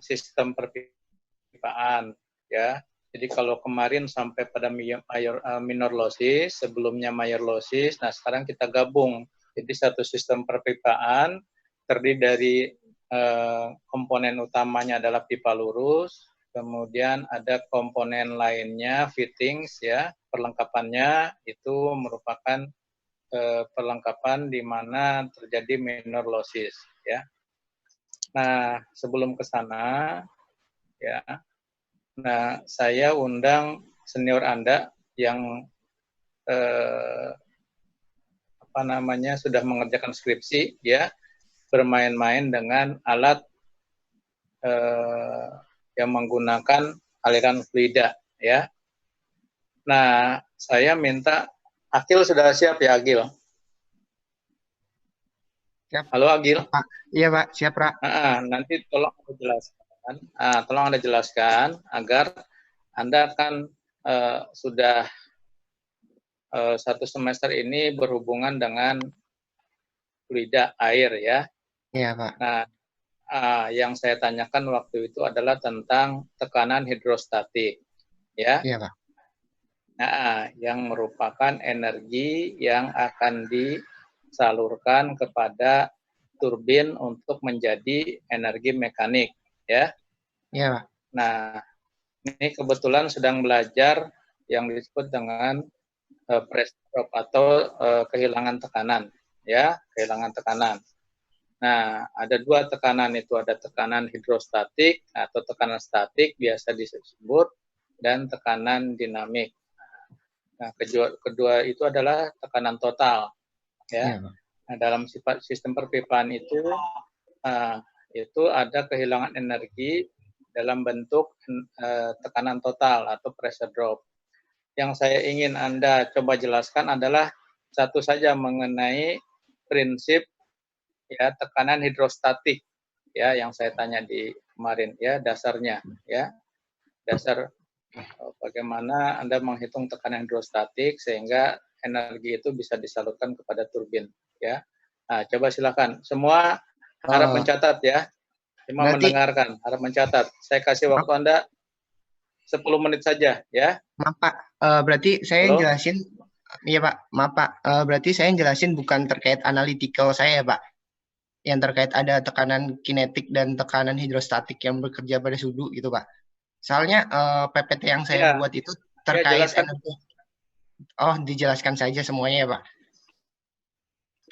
sistem perpipaan, ya. Jadi kalau kemarin sampai pada minor losses, sebelumnya major losses, nah sekarang kita gabung. Jadi satu sistem perpipaan terdiri dari komponen utamanya adalah pipa lurus, kemudian ada komponen lainnya fittings, ya, perlengkapannya itu merupakan perlengkapan di mana terjadi minor losses, ya. Nah, sebelum ke sana, ya, nah saya undang senior Anda yang sudah mengerjakan skripsi, ya, bermain-main dengan alat yang menggunakan aliran fluida, ya. Nah, saya minta Agil sudah siap ya, Agil? Siap. Halo Agil. Pak. Iya Pak, siap Pak. Nanti tolong Anda jelaskan agar Anda kan sudah satu semester ini berhubungan dengan fluida air, ya. Iya Pak. Nah, yang saya tanyakan waktu itu adalah tentang tekanan hidrostatik, ya. Iya Pak. Nah, yang merupakan energi yang akan disalurkan kepada turbin untuk menjadi energi mekanik, ya. Iya Pak. Nah, ini kebetulan sedang belajar yang disebut dengan pressure drop atau kehilangan tekanan, ya, kehilangan tekanan. Nah, ada dua tekanan itu, ada tekanan hidrostatik atau tekanan statik biasa disebut, dan tekanan dinamik. Nah, kedua itu adalah tekanan total, ya. Iya Pak. Nah, dalam sifat sistem perpipaan itu ada kehilangan energi dalam bentuk tekanan total atau pressure drop. Yang saya ingin Anda coba jelaskan adalah satu saja mengenai prinsip, ya, tekanan hidrostatik, ya, yang saya tanya di kemarin, ya, dasarnya, ya, dasar bagaimana Anda menghitung tekanan hidrostatik sehingga energi itu bisa disalurkan kepada turbin, ya. Nah, coba silakan. Semua harap mencatat, ya. Cuma mendengarkan, harap mencatat. Saya kasih waktu Anda 10 menit saja, ya. Maaf Pak, berarti saya yang jelasin, iya Pak, maaf Pak, berarti saya yang jelasin bukan terkait analytical saya ya Pak, yang terkait ada tekanan kinetik dan tekanan hidrostatik yang bekerja pada sudu gitu Pak. Soalnya PPT yang saya buat itu terkait energi. Oh, dijelaskan saja semuanya ya Pak?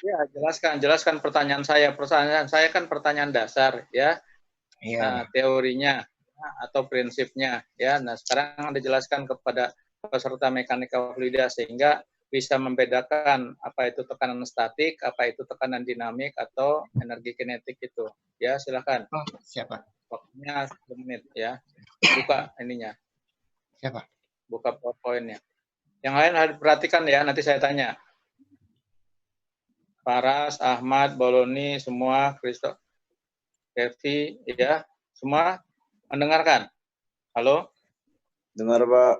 Ya, jelaskan pertanyaan saya. Pertanyaan saya kan pertanyaan dasar, ya. Iya. Teorinya atau prinsipnya, ya. Nah, sekarang Anda jelaskan kepada peserta mekanika fluida sehingga bisa membedakan apa itu tekanan statik, apa itu tekanan dinamik atau energi kinetik itu. Ya, silakan. Oh, siapa? Waktunya 10 menit, ya. Buka ininya. Siapa? Buka PowerPoint-nya. Yang lain harus perhatikan ya, nanti saya tanya. Paras, Ahmad, Boloni, semua, Kristo, Devi, ya, semua mendengarkan. Halo? Dengar, Pak.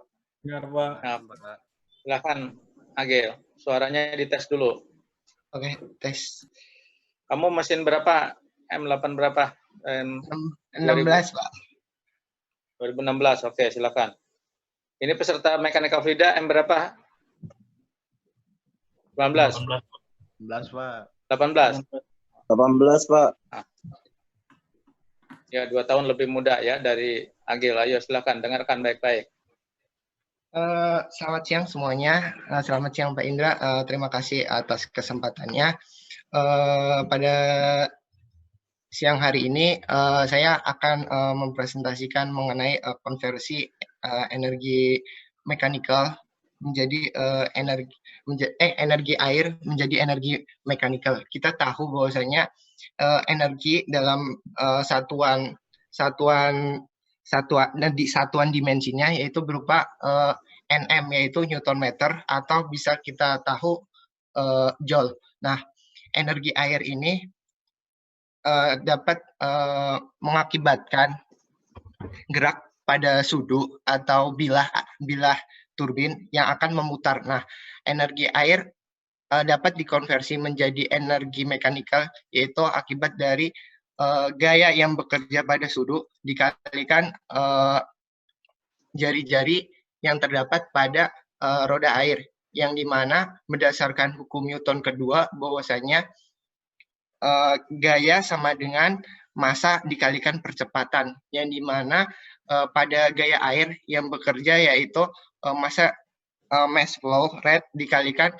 Dengar, Pak. Nah, silakan, Agil. Suaranya dites dulu. Oke, tes. Kamu mesin berapa? M8 berapa? 16, Pak. 2016, oke, silakan. Ini peserta mekanika fluida M berapa? 19. 18, Pak. 18. 18, Pak. Nah. Ya, 2 tahun lebih muda ya dari Agil. Ayo silakan, dengarkan baik-baik. Selamat siang semuanya. Selamat siang Pak Indra. Terima kasih atas kesempatannya. Pada siang hari ini saya akan mempresentasikan mengenai konversi energi mekanikal menjadi energi air menjadi energi mekanikal. Kita tahu bahwasanya energi dalam satuan dimensinya yaitu berupa Nm, yaitu Newton meter, atau bisa kita tahu Joule. Nah, energi air ini dapat mengakibatkan gerak pada sudu atau bilah turbin yang akan memutar. Nah, energi air dapat dikonversi menjadi energi mekanikal, yaitu akibat dari gaya yang bekerja pada sudut dikalikan jari-jari yang terdapat pada roda air, yang dimana berdasarkan hukum Newton kedua bahwasanya gaya sama dengan massa dikalikan percepatan, yang dimana pada gaya air yang bekerja yaitu massa mass flow rate dikalikan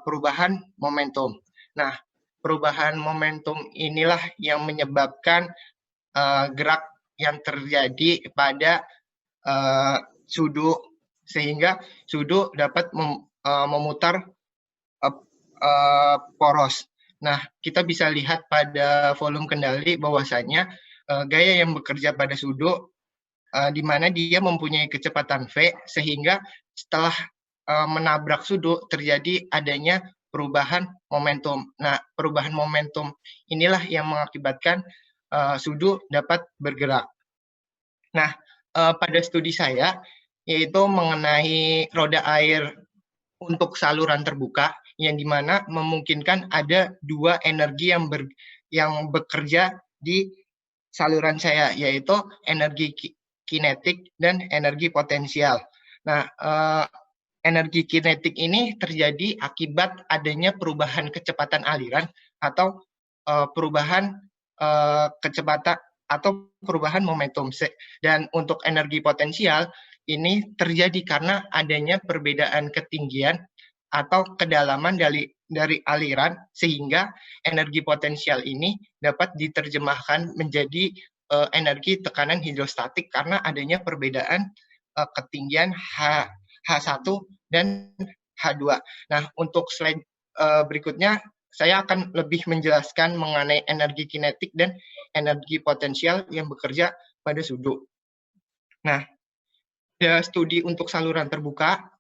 perubahan momentum. Nah, perubahan momentum inilah yang menyebabkan gerak yang terjadi pada sudu, sehingga sudu dapat memutar poros. Nah, kita bisa lihat pada volume kendali bahwasanya gaya yang bekerja pada sudu di mana dia mempunyai kecepatan V, sehingga setelah menabrak sudu terjadi adanya perubahan momentum. Nah, perubahan momentum inilah yang mengakibatkan sudu dapat bergerak. Nah, pada studi saya yaitu mengenai roda air untuk saluran terbuka, yang dimana memungkinkan ada dua energi yang bekerja di saluran saya, yaitu energi kinetik dan energi potensial. Nah, energi kinetik ini terjadi akibat adanya perubahan kecepatan aliran atau perubahan kecepatan atau perubahan momentum. Dan untuk energi potensial ini terjadi karena adanya perbedaan ketinggian atau kedalaman dari aliran, sehingga energi potensial ini dapat diterjemahkan menjadi energi tekanan hidrostatik karena adanya perbedaan ketinggian H1 dan H2. Nah, untuk slide berikutnya saya akan lebih menjelaskan mengenai energi kinetik dan energi potensial yang bekerja pada sudut. Nah, pada studi untuk saluran terbuka,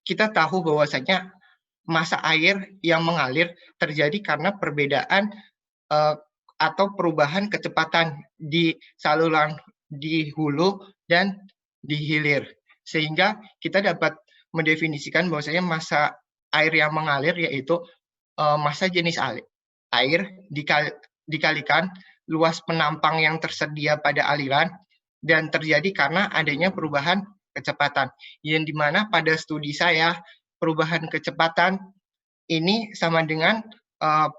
kita tahu bahwasanya massa air yang mengalir terjadi karena perbedaan atau perubahan kecepatan di saluran di hulu dan di hilir, sehingga kita dapat mendefinisikan bahwasanya massa air yang mengalir yaitu massa jenis air dikalikan luas penampang yang tersedia pada aliran, dan terjadi karena adanya perubahan kecepatan, yang dimana pada studi saya perubahan kecepatan ini sama dengan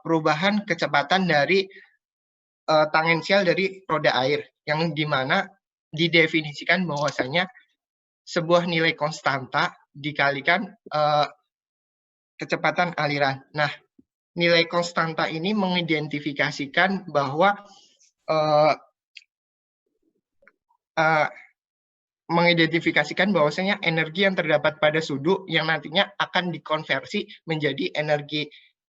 perubahan kecepatan dari tangensial dari roda air, yang dimana didefinisikan bahwasanya sebuah nilai konstanta dikalikan kecepatan aliran. Nah, nilai konstanta ini mengidentifikasikan bahwa bahwasanya energi yang terdapat pada sudut yang nantinya akan dikonversi menjadi energi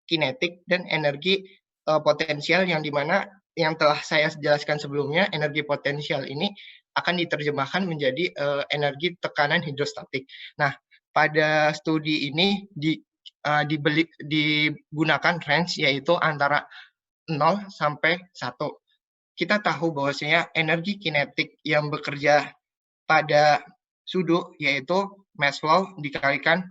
kinetik dan energi potensial, yang dimana yang telah saya jelaskan sebelumnya, energi potensial ini akan diterjemahkan menjadi energi tekanan hidrostatik. Nah, pada studi ini digunakan range yaitu antara 0 sampai 1. Kita tahu bahwasanya energi kinetik yang bekerja pada sudut yaitu mass flow dikalikan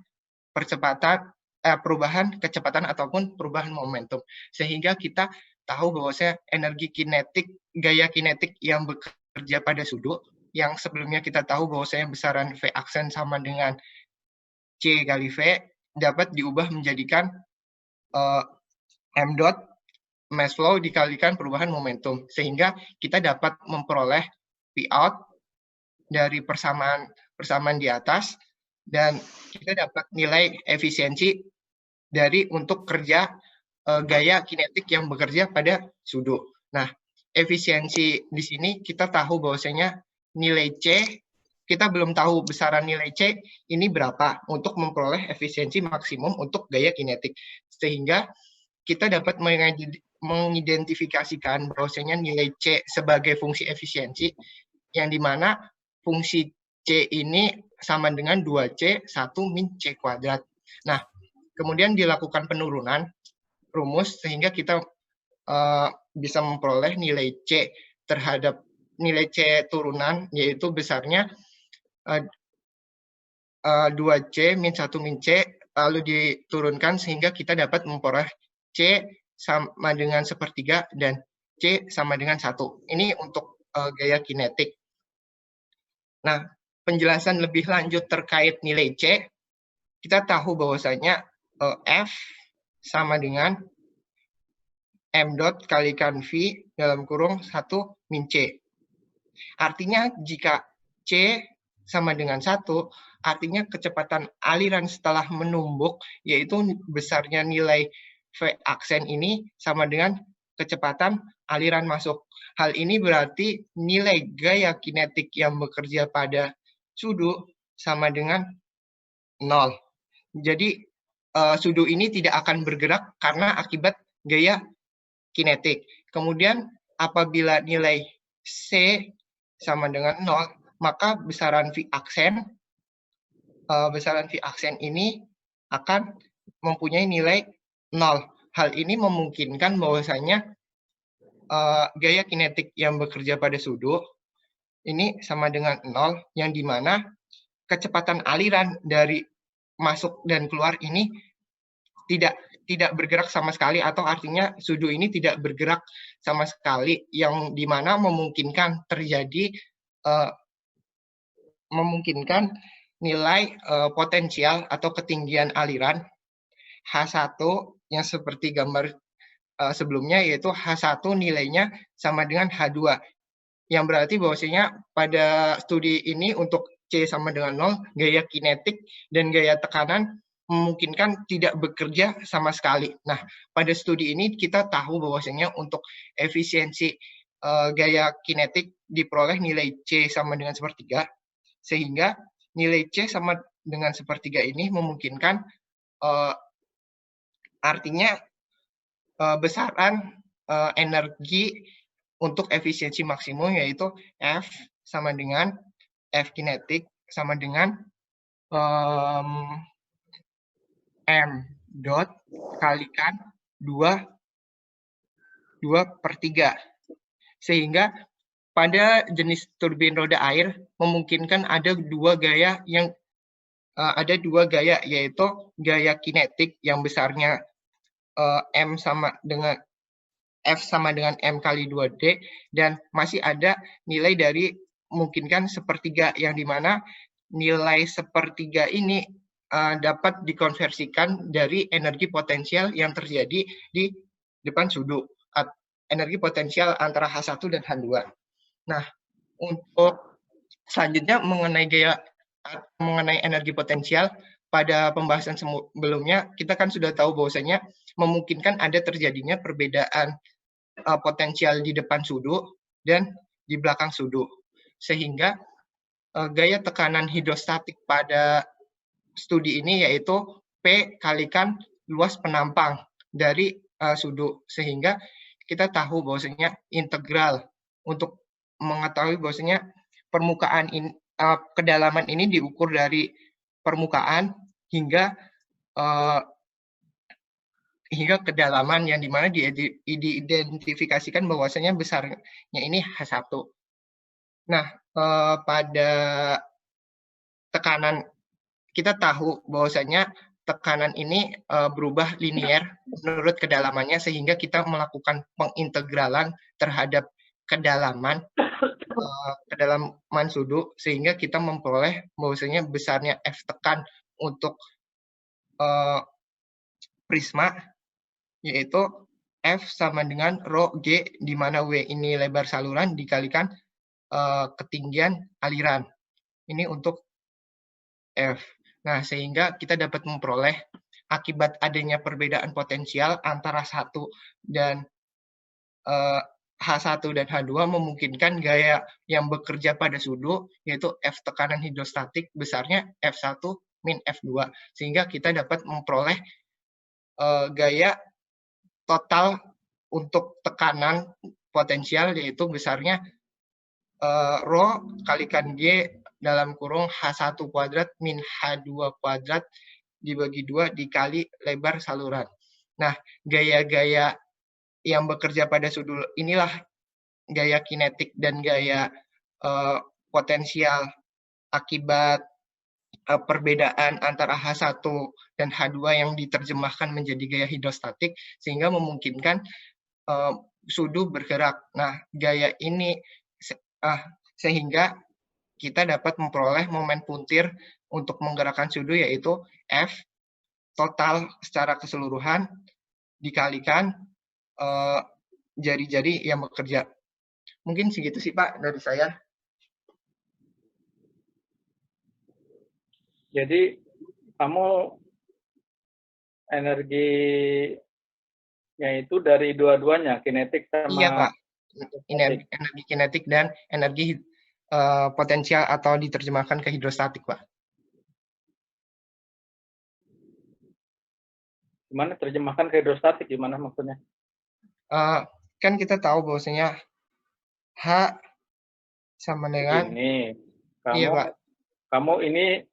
percepatan perubahan kecepatan ataupun perubahan momentum, sehingga kita tahu bahwasanya energi kinetik, gaya kinetik yang bekerja pada sudut, yang sebelumnya kita tahu bahwasanya besaran V aksen sama dengan C kali V, dapat diubah menjadikan m dot mass flow dikalikan perubahan momentum, sehingga kita dapat memperoleh P out dari persamaan di atas, dan kita dapat nilai efisiensi dari untuk kerja gaya kinetik yang bekerja pada sudut. Nah, efisiensi di sini kita tahu bahwasanya nilai C, kita belum tahu besaran nilai C ini berapa untuk memperoleh efisiensi maksimum untuk gaya kinetik, sehingga kita dapat mengidentifikasikan bahwasanya nilai C sebagai fungsi efisiensi, yang dimana fungsi C ini sama dengan 2C 1 min C kuadrat. Nah, kemudian dilakukan penurunan rumus sehingga kita bisa memperoleh nilai C terhadap nilai C turunan, yaitu besarnya 2C min 1 min C, lalu diturunkan sehingga kita dapat memperoleh C sama dengan 1/3 dan C sama dengan 1. Ini untuk gaya kinetik. Nah, penjelasan lebih lanjut terkait nilai C, kita tahu bahwasanya F sama dengan M dot kalikan V dalam kurung 1 min C. Artinya jika C sama dengan 1, artinya kecepatan aliran setelah menumbuk, yaitu besarnya nilai V aksen ini sama dengan kecepatan aliran masuk. Hal ini berarti nilai gaya kinetik yang bekerja pada sudu sama dengan 0. Jadi sudu ini tidak akan bergerak karena akibat gaya kinetik. Kemudian apabila nilai C sama dengan 0, maka besaran V aksen ini akan mempunyai nilai 0. Hal ini memungkinkan bahwasanya gaya kinetik yang bekerja pada sudu ini sama dengan 0, yang dimana kecepatan aliran dari masuk dan keluar ini tidak bergerak sama sekali, atau artinya sudu ini tidak bergerak sama sekali, yang dimana memungkinkan terjadi nilai potensial atau ketinggian aliran H1 yang seperti gambar sebelumnya, yaitu H1 nilainya sama dengan H2, yang berarti bahwasanya pada studi ini untuk C sama dengan 0, gaya kinetik dan gaya tekanan memungkinkan tidak bekerja sama sekali. Nah, pada studi ini kita tahu bahwasanya untuk efisiensi gaya kinetik diperoleh nilai C sama dengan sepertiga, sehingga nilai C sama dengan sepertiga ini memungkinkan artinya besaran energi untuk efisiensi maksimum, yaitu F sama dengan F kinetik sama dengan M dot kalikan 2/3. Sehingga pada jenis turbin roda air memungkinkan ada dua gaya, yaitu gaya kinetik yang besarnya M sama dengan F sama dengan M kali 2D, dan masih ada nilai dari memungkinkan sepertiga, yang dimana nilai sepertiga ini dapat dikonversikan dari energi potensial yang terjadi di depan sudu, energi potensial antara H1 dan H2. Nah, untuk selanjutnya mengenai energi potensial, pada pembahasan sebelumnya kita kan sudah tahu bahwasanya memungkinkan ada terjadinya perbedaan potensial di depan sudu dan di belakang sudu, sehingga gaya tekanan hidrostatik pada studi ini yaitu P kalikan luas penampang dari sudu, sehingga kita tahu bahwasanya integral untuk mengetahui bahwasanya permukaan ini, kedalaman ini diukur dari permukaan hingga kedalaman, yang dimana diidentifikasikan bahwasanya besarnya ini H1. Nah, pada tekanan kita tahu bahwasanya tekanan ini berubah linier menurut kedalamannya, sehingga kita melakukan pengintegralan terhadap kedalaman sudu, sehingga kita memperoleh bahwasanya besarnya F tekan untuk prisma, yaitu F sama dengan rho G, di mana W ini lebar saluran dikalikan ketinggian aliran. Ini untuk F. Nah, sehingga kita dapat memperoleh akibat adanya perbedaan potensial antara H1 dan H2 memungkinkan gaya yang bekerja pada sudu, yaitu F tekanan hidrostatik besarnya F1 min F2, sehingga kita dapat memperoleh gaya total untuk tekanan potensial, yaitu besarnya rho kalikan G dalam kurung H1 kuadrat min H2 kuadrat dibagi 2 dikali lebar saluran. Nah, gaya-gaya yang bekerja pada sudu inilah gaya kinetik dan gaya potensial akibat perbedaan antara H1 dan H2 yang diterjemahkan menjadi gaya hidrostatik, sehingga memungkinkan sudu bergerak. Nah, gaya ini sehingga kita dapat memperoleh momen puntir untuk menggerakkan sudu yaitu F total secara keseluruhan dikalikan jari-jari yang bekerja. Mungkin segitu sih Pak dari saya. Jadi kamu energinya itu dari dua-duanya, kinetik sama iya Pak, energi kinetik dan energi potensial atau diterjemahkan ke hidrostatik Pak. Gimana terjemahkan ke hidrostatik, gimana maksudnya? Kan kita tahu bahwasanya H sama dengan ini. iya Pak. Kamu ini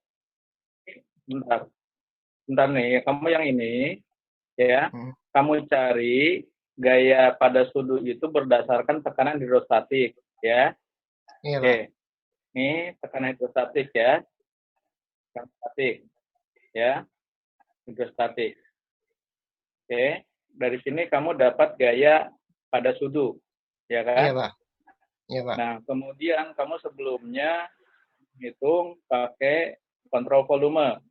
bentar nih, kamu yang ini ya. Kamu cari gaya pada sudu itu berdasarkan tekanan hidrostatik ya. Iya, Oke. Ini tekanan hidrostatik ya. Hidrostatik ya. Hidrostatik. Oke, dari sini kamu dapat gaya pada sudu, ya kan? Iya Pak. Iya Pak. Nah, kemudian kamu sebelumnya hitung pakai kontrol volume,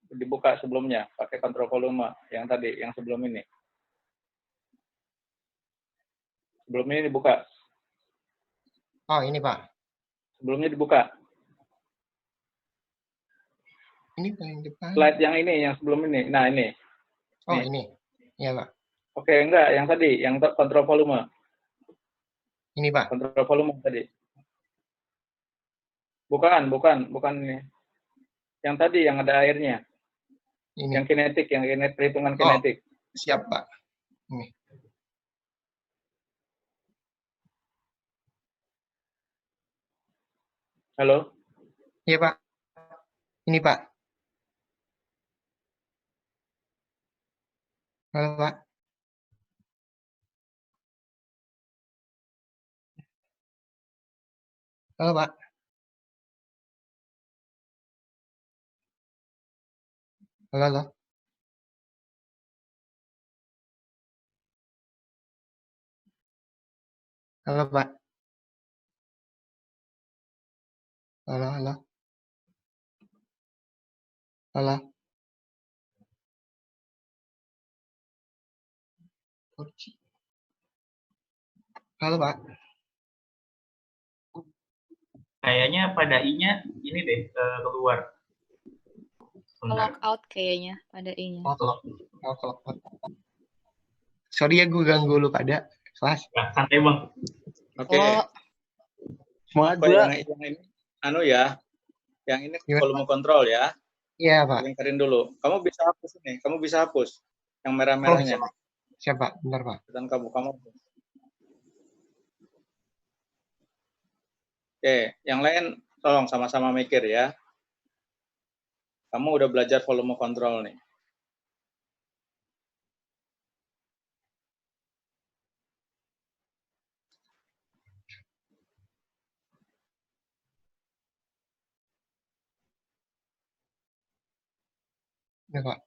dibuka sebelumnya pakai kontrol volume yang tadi, yang sebelum ini. Sebelum ini dibuka. Oh ini Pak. Sebelumnya dibuka. Ini paling depan. Slide yang ini, yang sebelum ini. Nah ini. Oh ini. Iya Pak. Oke, enggak, yang tadi, yang kontrol volume. Ini Pak. Kontrol volume tadi. Bukan ini. Yang tadi, yang ada airnya. Ini. Yang kinetik, perhitungan kinetik. Siap Pak. Ini. Halo? Iya Pak. Ini Pak. Halo Pak. Halo Pak. Halo. Halo Pak. Halo. Halo. Halo Pak. Kayaknya pada I-nya ini deh keluar. Lock out kayaknya pada I-nya. Lock out. Sorry ya gue ganggu lu pada kelas. Ya, santai Bang. Oke. Semangat yang ini anu ya. Yang ini volume kontrol ya. Iya, Pak. Lingkarin dulu. Kamu bisa hapus ini. Kamu bisa hapus yang merah-merahnya. Siapa? Bentar, Pak. Dan kamu. Oke, yang lain tolong sama-sama mikir ya. Kamu udah belajar volume kontrol nih. Ya, Pak.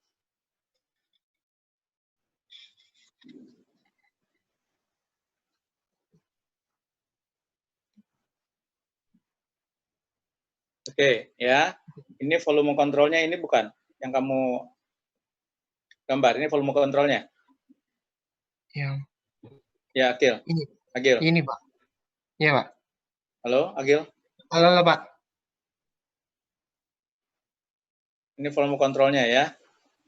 Oke, ya. Ini volume kontrolnya ini bukan yang kamu gambar. Ini volume kontrolnya. Yang. Ya, Agil. Ini. Agil. Ini, Pak. Iya, Pak. Halo, Agil. Halo, Pak. Ini volume kontrolnya ya.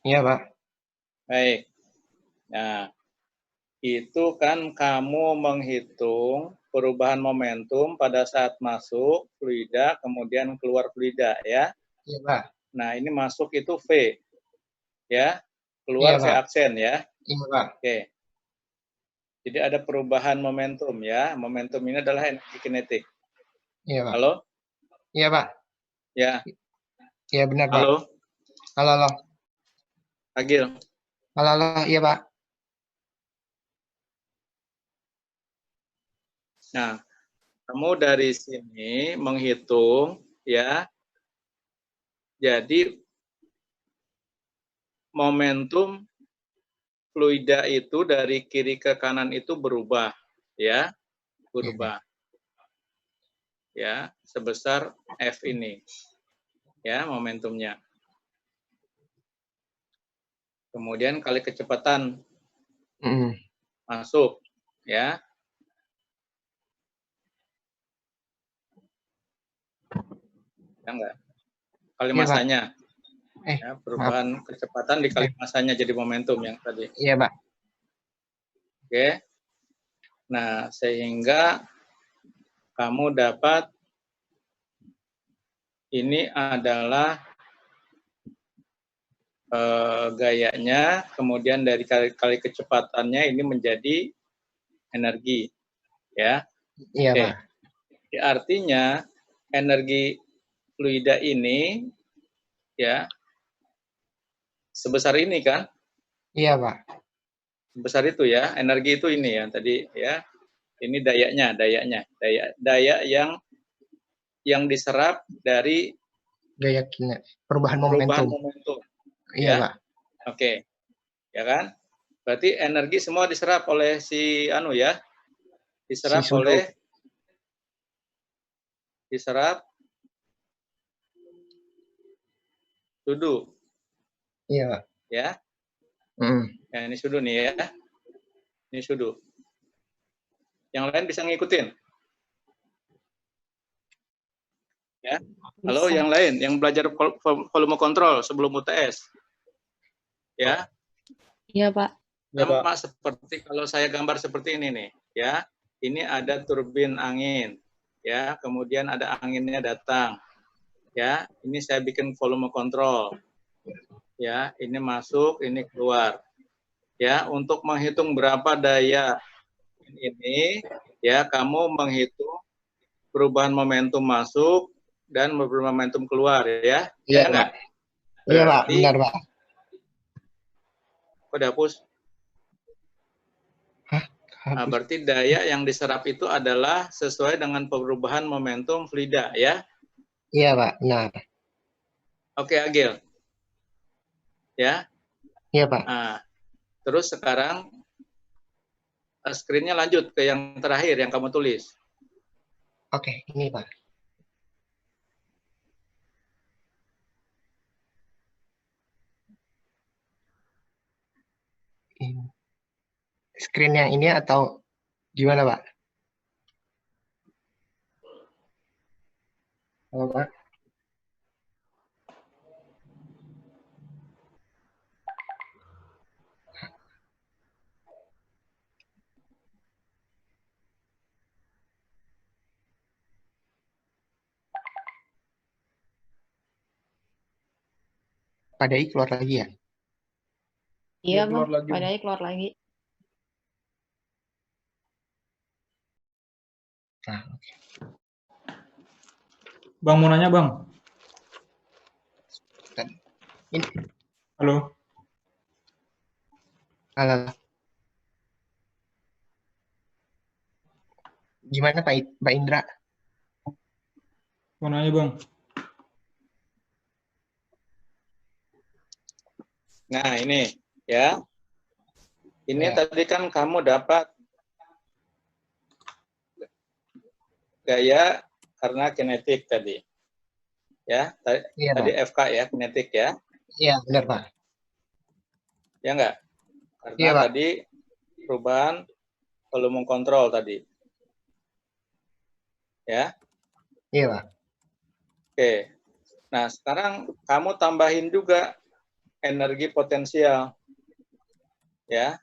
Iya, Pak. Baik. Nah, itu kan kamu menghitung perubahan momentum pada saat masuk fluida, kemudian keluar fluida ya. Iya, Pak. Nah, ini masuk itu V. Ya. Keluar V aksen ya. Iya, Pak. Oke. Jadi ada perubahan momentum ya. Momentum ini adalah energi kinetik. Iya, Pak. Halo? Iya, Pak. Ya. Iya, benar, Pak. Halo? Halo. Agil. Halo. Iya, Pak. Nah, kamu dari sini menghitung ya. Jadi momentum fluida itu dari kiri ke kanan itu berubah ya, kurba. Ya, sebesar F ini. Ya, momentumnya. Kemudian kali kecepatan masuk, ya. Ya enggak? Kali Iya, Pak. masanya. Ya, Maaf. perubahan kecepatan dikali masanya jadi momentum yang tadi. Iya, Pak. Oke. Nah, sehingga kamu dapat ini adalah gayanya, kemudian dari kali kecepatannya ini menjadi energi, ya. Iya, Oke. Pak. Artinya energi fluida ini, ya, sebesar ini kan? Iya, Pak. Sebesar itu ya, energi itu ini ya tadi ya. Ini daya yang diserap dari Gaya perubahan momentum. Iya, ya. Pak. Oke. Ya kan? Berarti energi semua diserap oleh si ya. Diserap sudu. Iya, Pak. Ya. Ya, ini sudu nih ya. Ini sudu. Yang lain bisa ngikutin? Ya. Halo, yang lain yang belajar volume kontrol sebelum UTS. Ya. Iya, Pak. Sama seperti kalau saya gambar seperti ini nih, ya. Ini ada turbin angin, ya. Kemudian ada anginnya datang, ya. Ini saya bikin volume kontrol, ya. Ini masuk, ini keluar, ya. Untuk menghitung berapa daya ini, ya, kamu menghitung perubahan momentum masuk dan perubahan momentum keluar, ya. Iya, enggak? Iya, Pak. Benar, Pak. Udah hapus? Nah, berarti daya yang diserap itu adalah sesuai dengan perubahan momentum fluida, ya? Iya, Pak. Benar. Oke, Agil. Ya? Iya, Pak. Nah, terus sekarang screen-nya lanjut ke yang terakhir yang kamu tulis. Oke, ini, Pak. Screen yang ini atau gimana, Pak? Halo, Pak. Padai keluar lagi ya? Iya, Bang. Padahal keluar lagi. Nah, Bang mau nanya, Bang. ini. Halo. Halo. Gimana Pak Indra? Mau nanya, Bang. Nah, ini ya. Ini Ya. tadi kan kamu dapat gaya karena kinetik tadi. Ya, tadi Pak. FK ya, kinetik ya. Iya, benar, Pak. Ya enggak? Karena Iya, Pak. tadi perubahan volume kontrol tadi. Ya. Iya, Pak. Oke. Nah, sekarang kamu tambahin juga energi potensial. Ya.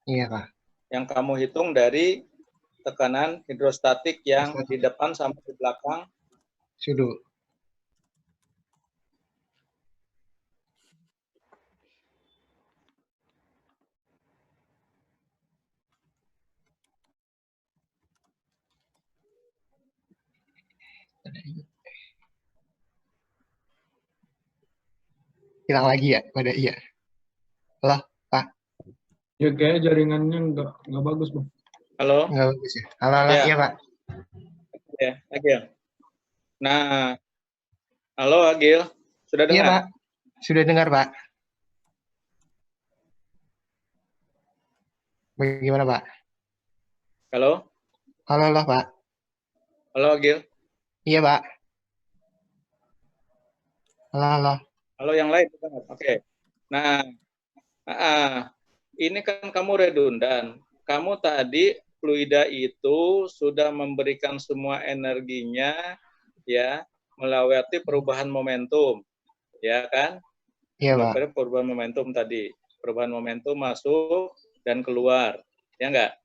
Iya, Pak. Yang kamu hitung dari tekanan hidrostatik yang di depan sampai di belakang. Sudu. Hilang lagi ya pada iya. Halo, Pak. Ya kayak jaringannya nggak bagus, Bang. Halo? Nggak bagus ya. Halo, Ya. iya, Pak. Ya, Agil. Nah, halo Agil, sudah dengar? Iya, Pak. Sudah dengar, Pak. Bagaimana, Pak? Halo? Halo, halo, Pak. Halo, Agil? Iya, Pak. Halo, halo. Halo, yang lain? Oke. Nah, ini kan kamu redundan. Kamu tadi fluida itu sudah memberikan semua energinya ya melewati perubahan momentum, ya kan? Iya, Pak. Melewati perubahan momentum tadi. Perubahan momentum masuk dan keluar, ya enggak?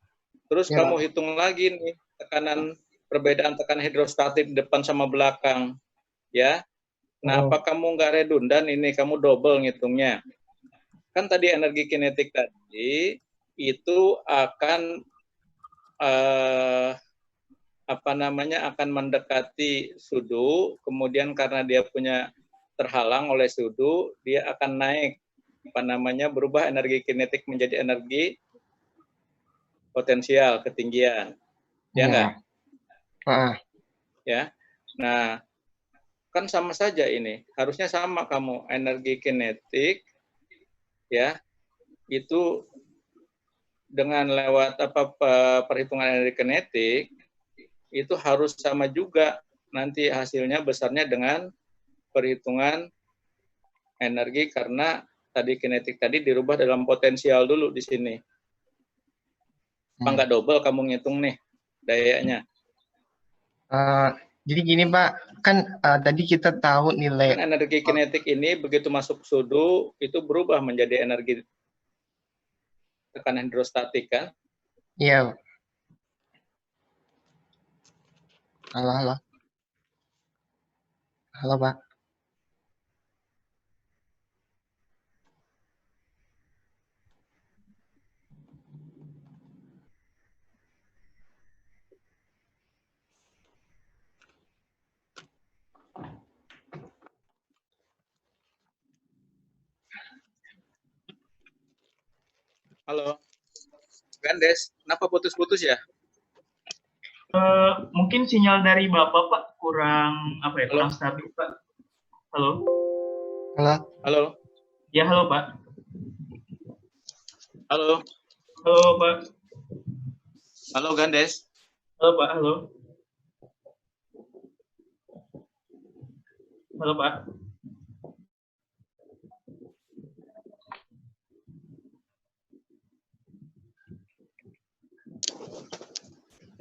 Terus Iya, kamu Pak. hitung lagi nih perbedaan tekanan hidrostatik depan sama belakang, ya. Nah, apa kamu nggak redundan ini? Kamu double ngitungnya. Kan tadi energi kinetik tadi itu akan akan mendekati sudu, kemudian karena dia punya terhalang oleh sudu, dia akan naik berubah energi kinetik menjadi energi potensial ketinggian. Ya enggak? Ya. Nah, kan sama saja ini. Harusnya sama kamu energi kinetik ya. Itu dengan lewat perhitungan energi kinetik itu harus sama juga nanti hasilnya besarnya dengan perhitungan energi karena tadi kinetik tadi dirubah dalam potensial dulu di sini. Enggak double kamu ngitung nih dayanya. Jadi gini, Pak, kan tadi kita tahu nilai kan energi kinetik ini begitu masuk sudu itu berubah menjadi energi tekanan hidrostatik kan? Iya. Halo, halo. Halo, Pak. Halo. Gandes, kenapa putus-putus ya? Mungkin sinyal dari Bapak, Pak, kurang kurang stabil, Pak. Halo. Halo. Halo. Ya, halo, Pak. Halo. Halo, Pak. Halo, Gandes. Halo, Pak. Halo. Halo, Pak.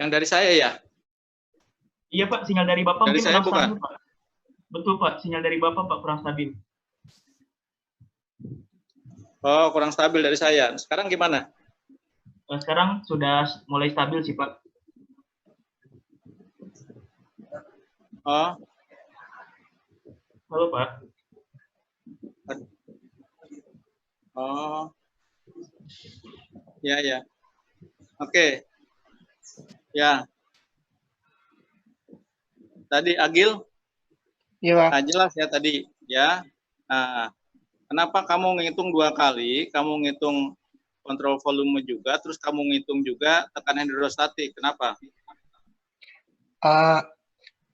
Yang dari saya ya? Iya, Pak, sinyal dari Bapak dari mungkin saya kurang bukan? stabil, Pak. Betul, Pak, sinyal dari Bapak, Pak, kurang stabil. Oh, kurang stabil dari saya. Sekarang gimana? Sekarang sudah mulai stabil sih, Pak. Oh. Halo, Pak. Oh. Ya, ya. Oke. Ya. Tadi Agil? Iya, Pak. Nah, jelas ya tadi, ya. Nah, kenapa kamu ngitung 2 kali? Kamu ngitung kontrol volume juga, terus kamu ngitung juga tekanan hidrostatik. Kenapa?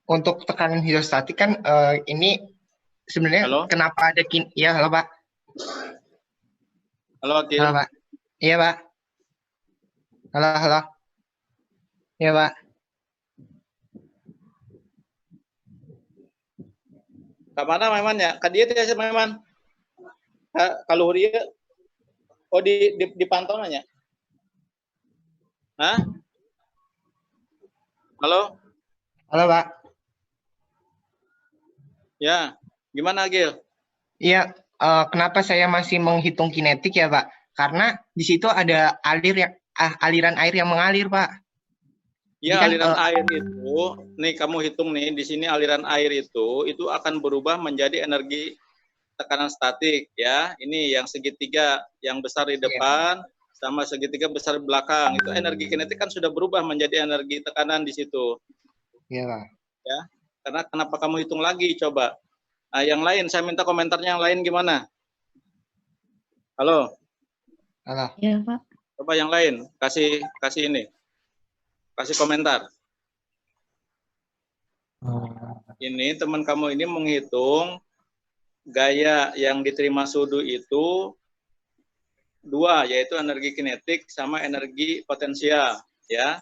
Untuk tekanan hidrostatik kan ini sebenarnya halo? Kenapa ada ya, halo, Pak. Halo, Agil. Halo, Pak. Iya, Pak. Halo, halo. Iya, Pak. Ke mana Maiman ya? Ka dia tidak Maiman. Kalau dia oh dipantau nanya. Hah? Halo? Halo, Pak. Ya, gimana Agil? Iya, kenapa saya masih menghitung kinetik ya, Pak? Karena di situ ada aliran air yang mengalir, Pak. Ya, aliran air itu, nih kamu hitung nih, di sini aliran air itu akan berubah menjadi energi tekanan statik ya. Ini yang segitiga yang besar di depan sama segitiga besar di belakang. Itu energi kinetik kan sudah berubah menjadi energi tekanan di situ. Iya, Pak. Ya. Karena kenapa kamu hitung lagi coba? Nah, yang lain saya minta komentarnya yang lain gimana? Halo? Halo. Iya, Pak. Coba yang lain kasih ini. Kasih komentar. Ini teman kamu ini menghitung gaya yang diterima sudu itu 2, yaitu energi kinetik sama energi potensial. Ya.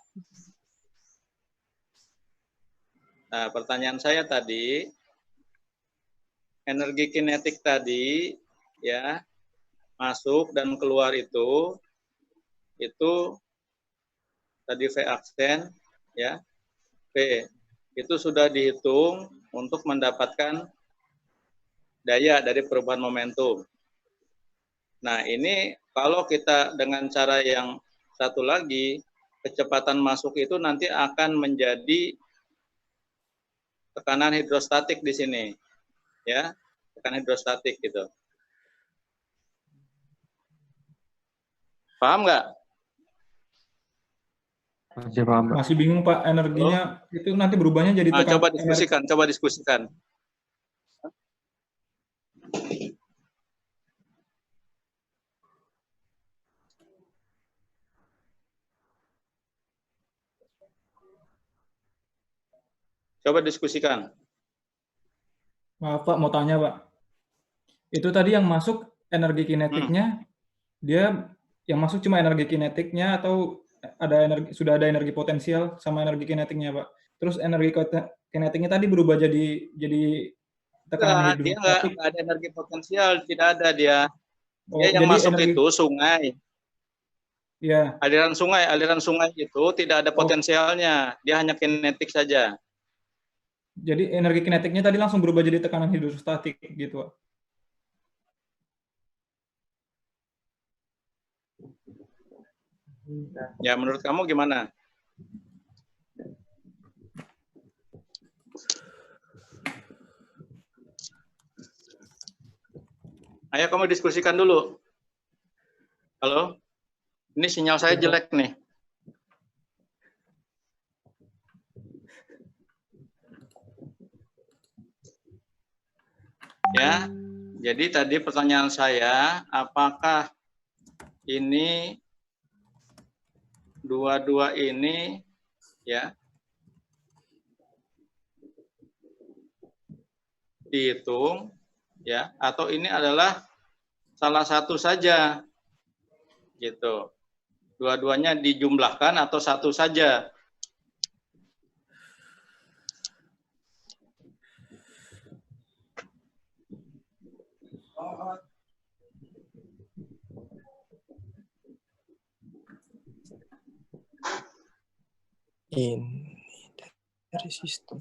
Nah, pertanyaan saya tadi, energi kinetik tadi ya masuk dan keluar itu tadi V aksen ya, V itu sudah dihitung untuk mendapatkan daya dari perubahan momentum. Nah, ini kalau kita dengan cara yang satu lagi, kecepatan masuk itu nanti akan menjadi tekanan hidrostatik di sini. Ya, tekanan hidrostatik gitu. Paham nggak? Masih paham, Pak. Masih bingung Pak, energinya itu nanti berubahnya jadi Nah, tekanan coba diskusikan. Coba diskusikan. Maaf Pak, mau tanya Pak. Itu tadi yang masuk energi kinetiknya, dia yang masuk cuma energi kinetiknya atau sudah ada energi potensial sama energi kinetiknya Pak? Terus energi kinetiknya tadi berubah jadi tekanan Dia hidrostatik. nggak ada energi potensial, tidak ada dia. Oh, Dia yang jadi masuk energi, itu sungai. ya. Aliran sungai itu tidak ada potensialnya, dia hanya kinetik saja. Jadi energi kinetiknya tadi langsung berubah jadi tekanan hidrostatik gitu Pak. Ya, menurut kamu gimana? Ayo kamu diskusikan dulu. Halo? Ini sinyal saya jelek nih. Ya, jadi tadi pertanyaan saya, apakah ini dua-dua ini ya dihitung ya, atau ini adalah salah satu saja gitu. Dua-duanya dijumlahkan atau satu saja. Ini dari sistem.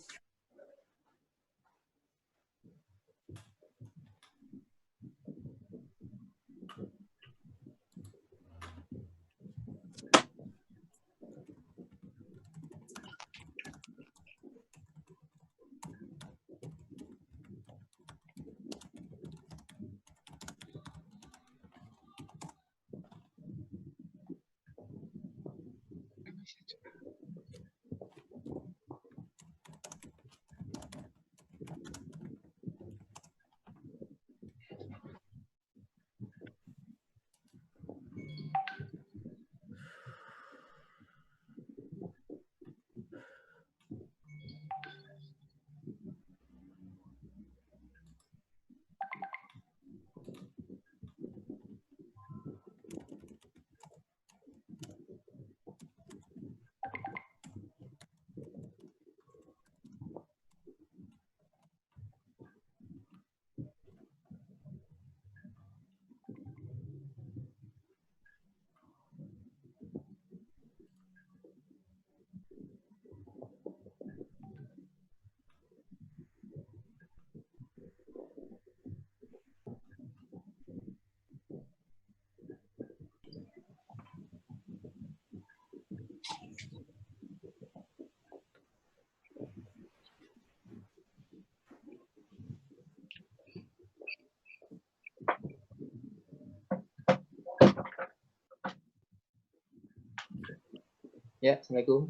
Ya, Assalamualaikum.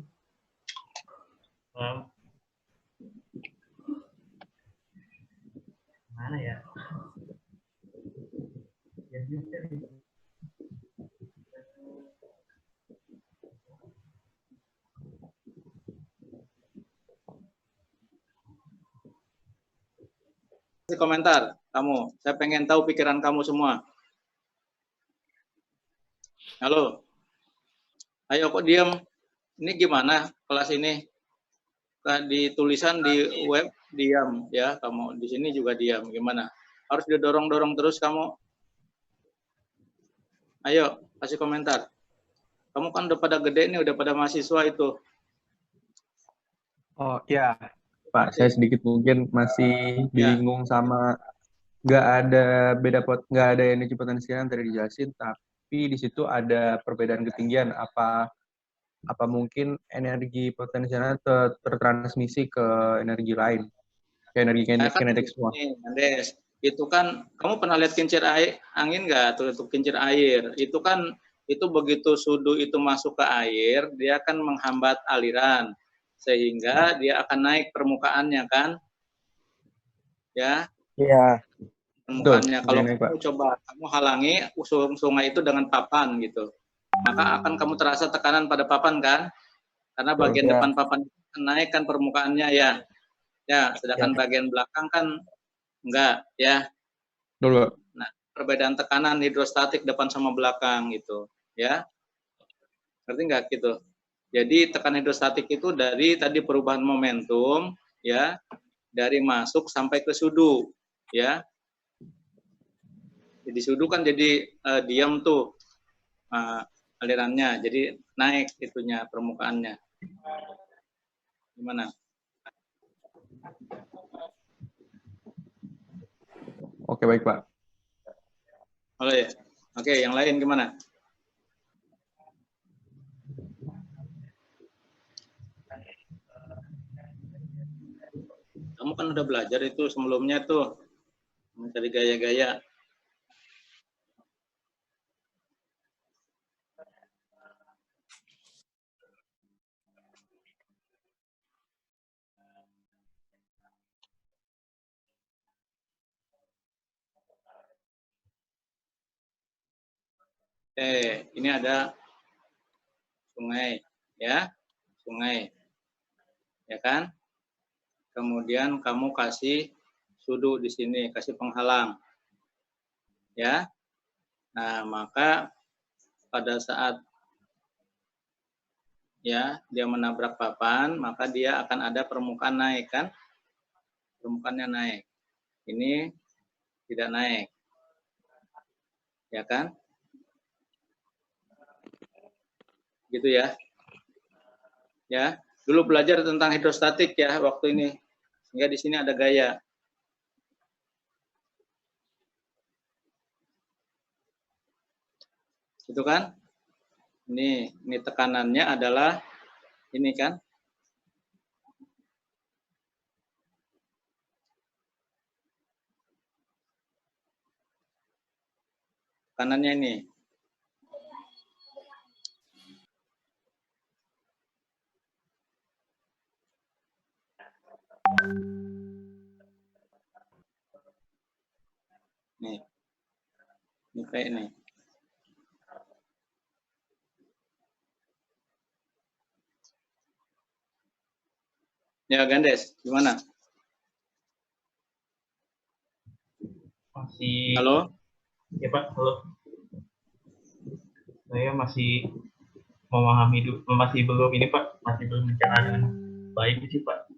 Mana ya? Komentar kamu, saya pengen tahu pikiran kamu semua. Halo, ayo kok diam? Ini gimana kelas ini? Di tulisan di web diam ya, kamu di sini juga diam. Gimana? Harus didorong-dorong terus kamu. Ayo, kasih komentar. Kamu kan udah pada gede nih, udah pada mahasiswa itu. Oh ya, Pak, saya sedikit mungkin masih Ya. bingung sama nggak ada energi potensial yang tadi dijelasin, tapi di situ ada perbedaan ketinggian. Apa mungkin energi potensialnya tertransmisi ke energi lain, ke energi Kan kinetik semua? ini, Andes, itu kan kamu pernah lihat kincir air, angin nggak? Tuh kincir air. Itu kan itu begitu sudu itu masuk ke air, dia akan menghambat aliran sehingga dia akan naik permukaannya kan? Ya. Iya. Permukaannya. Kalau Betul, kamu coba kamu halangi sungai itu dengan papan gitu, maka akan kamu terasa tekanan pada papan kan? Karena bagian Iya. depan papan naik kan permukaannya ya. Ya, sedangkan Ya. bagian belakang kan enggak ya. Betul, Pak. Nah, perbedaan tekanan hidrostatik depan sama belakang gitu, ya. Ngerti nggak gitu? Jadi tekanan hidrostatik itu dari tadi perubahan momentum, ya, dari masuk sampai ke sudu, ya. Jadi sudu kan jadi diam tuh alirannya, jadi naik itunya permukaannya. Gimana? Oke, baik, Pak. Halo ya. Oke, yang lain gimana? Kamu kan udah belajar itu sebelumnya tuh, mencari gaya-gaya. Ini ada sungai, ya, sungai, ya kan? Kemudian kamu kasih sudu di sini, kasih penghalang, ya. Nah, maka pada saat ya dia menabrak papan, maka dia akan ada permukaan naik kan? Permukaannya naik. Ini tidak naik, ya kan? Gitu ya. Ya, dulu belajar tentang hidrostatik ya waktu ini. Sehingga di sini ada gaya. Itu kan? Ini tekanannya adalah ini kan? Tekanannya ini. Nih. Ini kayak ini. Ya, Gandes, gimana? Masih. Halo? Ya Pak, halo. Saya masih memahami masih belum ini Pak, masih belum mencerna dengan baik sih Pak.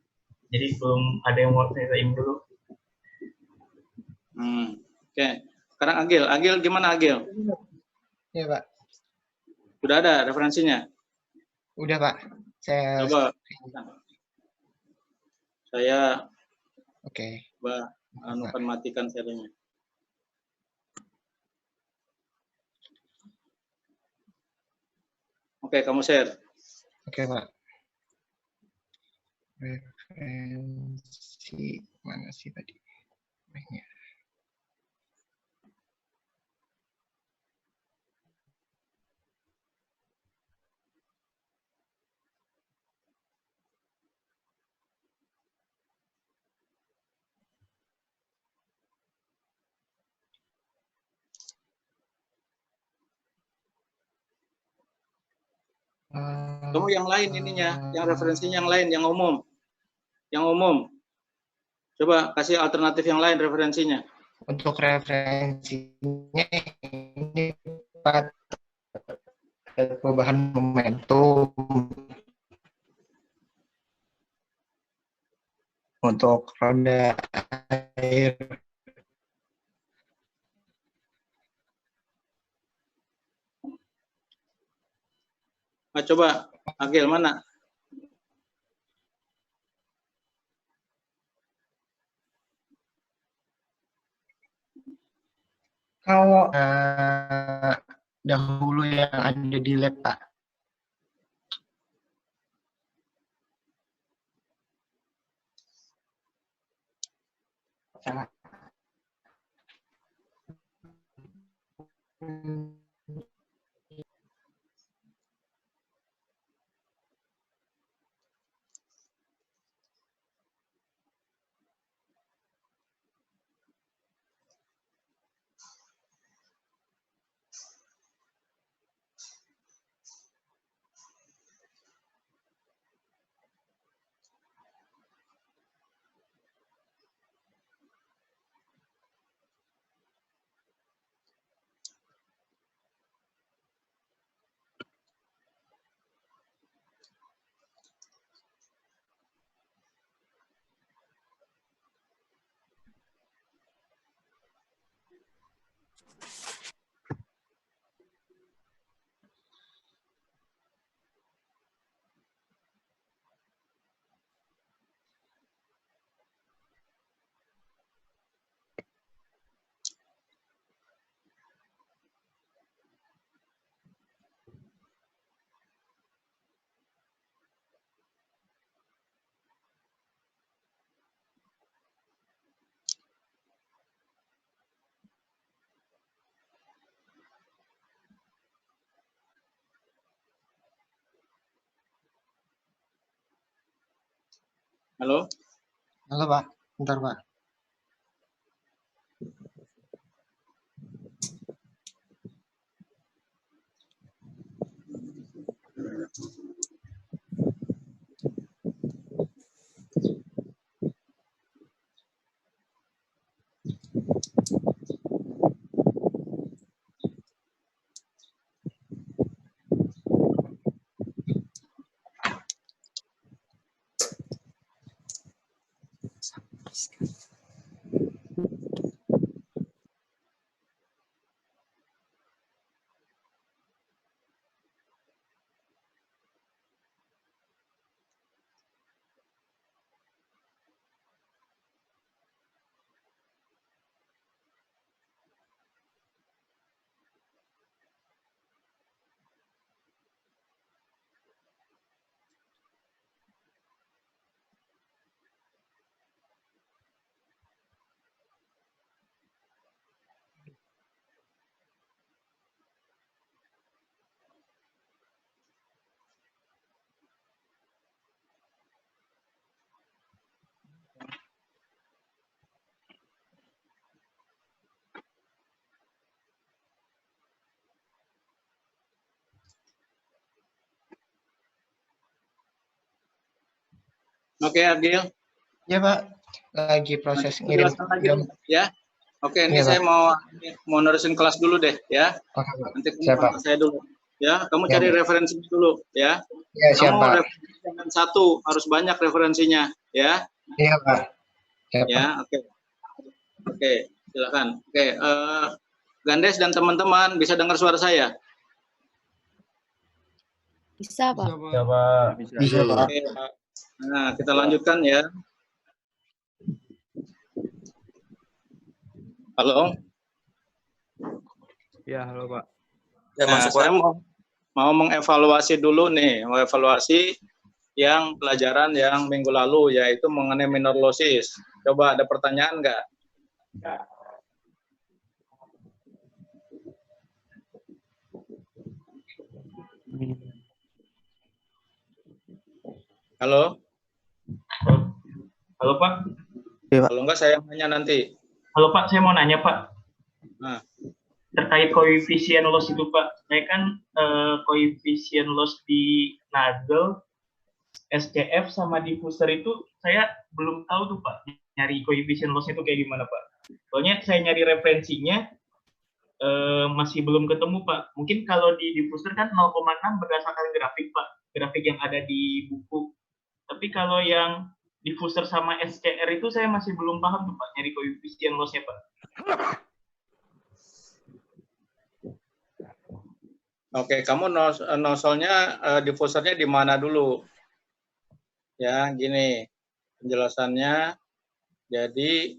Jadi belum ada yang mau saya tanya dulu. Oke. Sekarang Agil gimana Agil? Ya, Pak. Sudah ada referensinya? Udah, Pak. Saya Coba. Saya akan matikan serinya. Oke, kamu share. Oke, Pak. Referensi mana sih tadi? Kamu yang lain ininya, yang referensinya yang lain, yang umum. Yang umum. Coba kasih alternatif yang lain referensinya. Untuk referensinya ini Pak, perubahan momentum, untuk roda air. Nah, coba, Agil mana? Kalau dahulu yang ada di lab, Pak. Halo? Halo, Pak. Bentar, Pak. Oke, Agil. Ya, Pak. Lagi proses Nanti ngirim. penjelasan lagi, ya. Oke, ini Iya, saya Pak. mau nerusin kelas dulu deh, ya. Oke, Pak. Nanti kamu Siap, Pak. kontak saya dulu. Ya, kamu Ya, cari Pak. referensinya dulu, ya. Ya, siap, Kamu Pak. referensi jangan satu, harus banyak referensinya, ya. Iya, Pak. Siap, Pak. Ya, oke. Oke, silakan. Oke, Gandes dan teman-teman bisa dengar suara saya? Bisa, Pak. Bisa, Pak. Bisa, Pak. Oke, nah, kita lanjutkan ya. Halo? Ya, halo, Pak. Nah, saya mau mengevaluasi dulu nih, mengevaluasi yang pelajaran yang minggu lalu, yaitu mengenai minor losses. Coba ada pertanyaan nggak? Halo? Halo Pak. Kalau nggak saya nanya nanti. Halo Pak, saya mau nanya Pak. Nah. Terkait koefisien loss itu Pak, saya kan koefisien loss di nozzle, SCF sama diffuser itu saya belum tahu tuh Pak, nyari koefisien loss itu kayak gimana Pak. Soalnya saya nyari referensinya masih belum ketemu Pak. Mungkin kalau di diffuser kan 0,6 berdasarkan grafik Pak, grafik yang ada di buku. Tapi kalau yang diffuser sama SCR itu saya masih belum paham tuh Pak, nyari koefisien loss-nya Pak. Oke, kamu nozzle-nya, diffusernya di mana dulu? Ya, gini penjelasannya. Jadi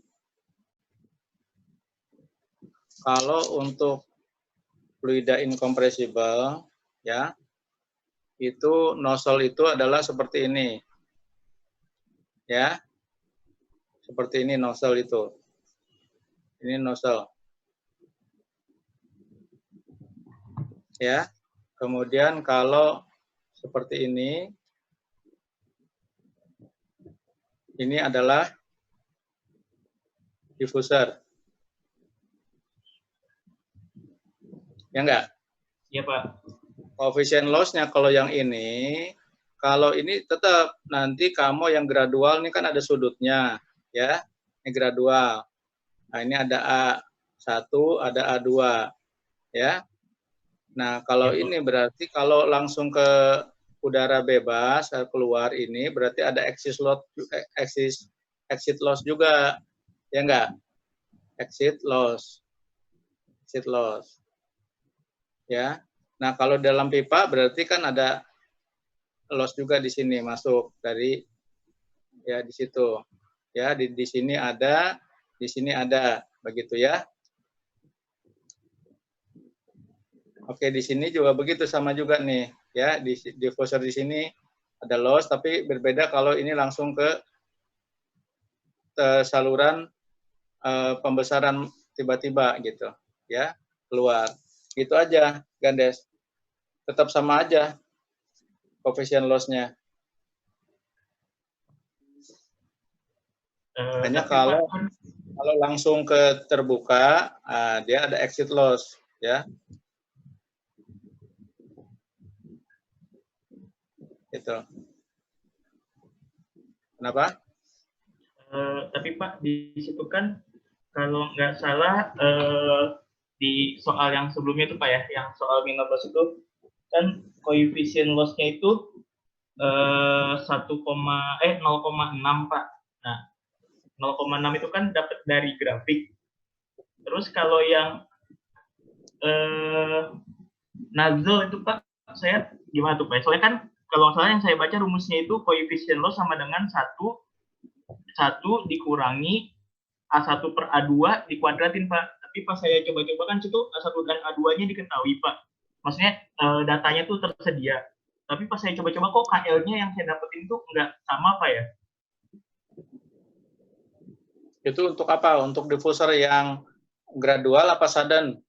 kalau untuk fluida incompressible, ya, itu nozzle itu adalah seperti ini, ya, seperti ini nozzle itu. Ini nozzle, ya. Kemudian kalau seperti ini adalah diffuser. Ya enggak? Iya Pak. Koefisien loss-nya kalau yang ini, kalau ini tetap nanti kamu yang gradual ini kan ada sudutnya, ya. Ini gradual. Nah, ini ada A1, ada A2, ya. Nah, kalau ini berarti kalau langsung ke udara bebas keluar ini berarti ada exit loss juga, ya enggak? Exit loss, ya. Nah, kalau dalam pipa berarti kan ada loss juga di sini masuk dari, ya, di situ, ya, di sini ada, begitu ya. Oke, di sini juga begitu, sama juga nih, ya, di diffuser di sini ada loss, tapi berbeda kalau ini langsung ke saluran pembesaran tiba-tiba gitu, ya, keluar. Gitu aja, Gandes. Tetap sama aja koefisien loss-nya. Hanya kalau langsung ke terbuka, dia ada exit loss, ya. Gitu. Kenapa? Tapi Pak, di situ kan kalau nggak salah di soal yang sebelumnya itu Pak ya, yang soal minor loss itu kan koefisien loss-nya itu 0,6 Pak. Nah, 0,6 itu kan dapat dari grafik. Terus kalau yang nozzle itu Pak, saya gimana tuh Pak? Soalnya kan kalau salah yang saya baca rumusnya itu koefisien loss sama dengan 1 dikurangi A1 per A2 dikuadratin Pak. Tapi pas saya coba-coba kan situ A1 dan A2-nya diketahui Pak. Maksudnya datanya tuh tersedia. Tapi pas saya coba-coba kok KL-nya yang saya dapetin tuh nggak sama Pak ya? Itu untuk apa? Untuk diffuser yang gradual apa sudden?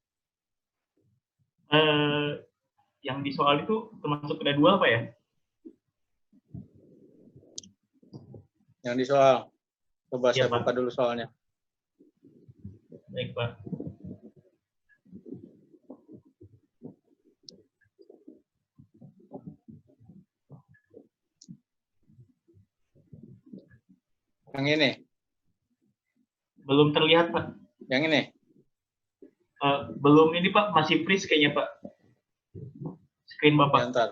Yang di soal itu termasuk gradual Pak ya? Yang di soal. Coba Ya, saya buka dulu soalnya. Baik Pak. Yang ini? Belum terlihat Pak. Yang ini? Belum ini Pak, masih freeze kayaknya Pak. Screen Bapak. Bentar.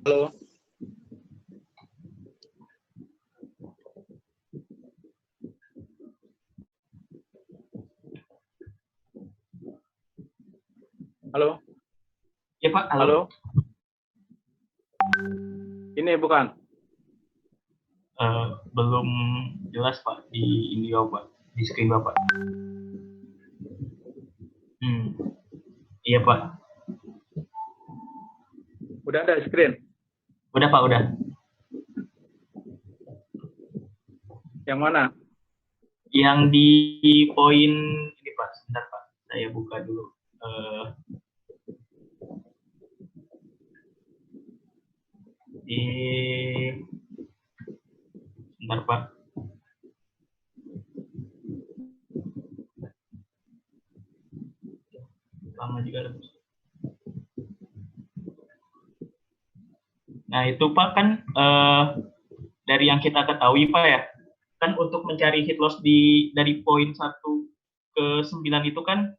Halo. Halo. Ya Pak, halo. Ini bukan? Belum jelas Pak di Indio Pak, di screen Bapak. Iya Pak. Udah ada screen? Udah Pak, udah. Yang mana? Yang di poin ini Pak, sebentar Pak, saya buka dulu. Di sebentar Pak. Lama juga ada. Nah itu Pak kan dari yang kita ketahui Pak ya, kan untuk mencari heat loss dari poin 1 ke 9 itu kan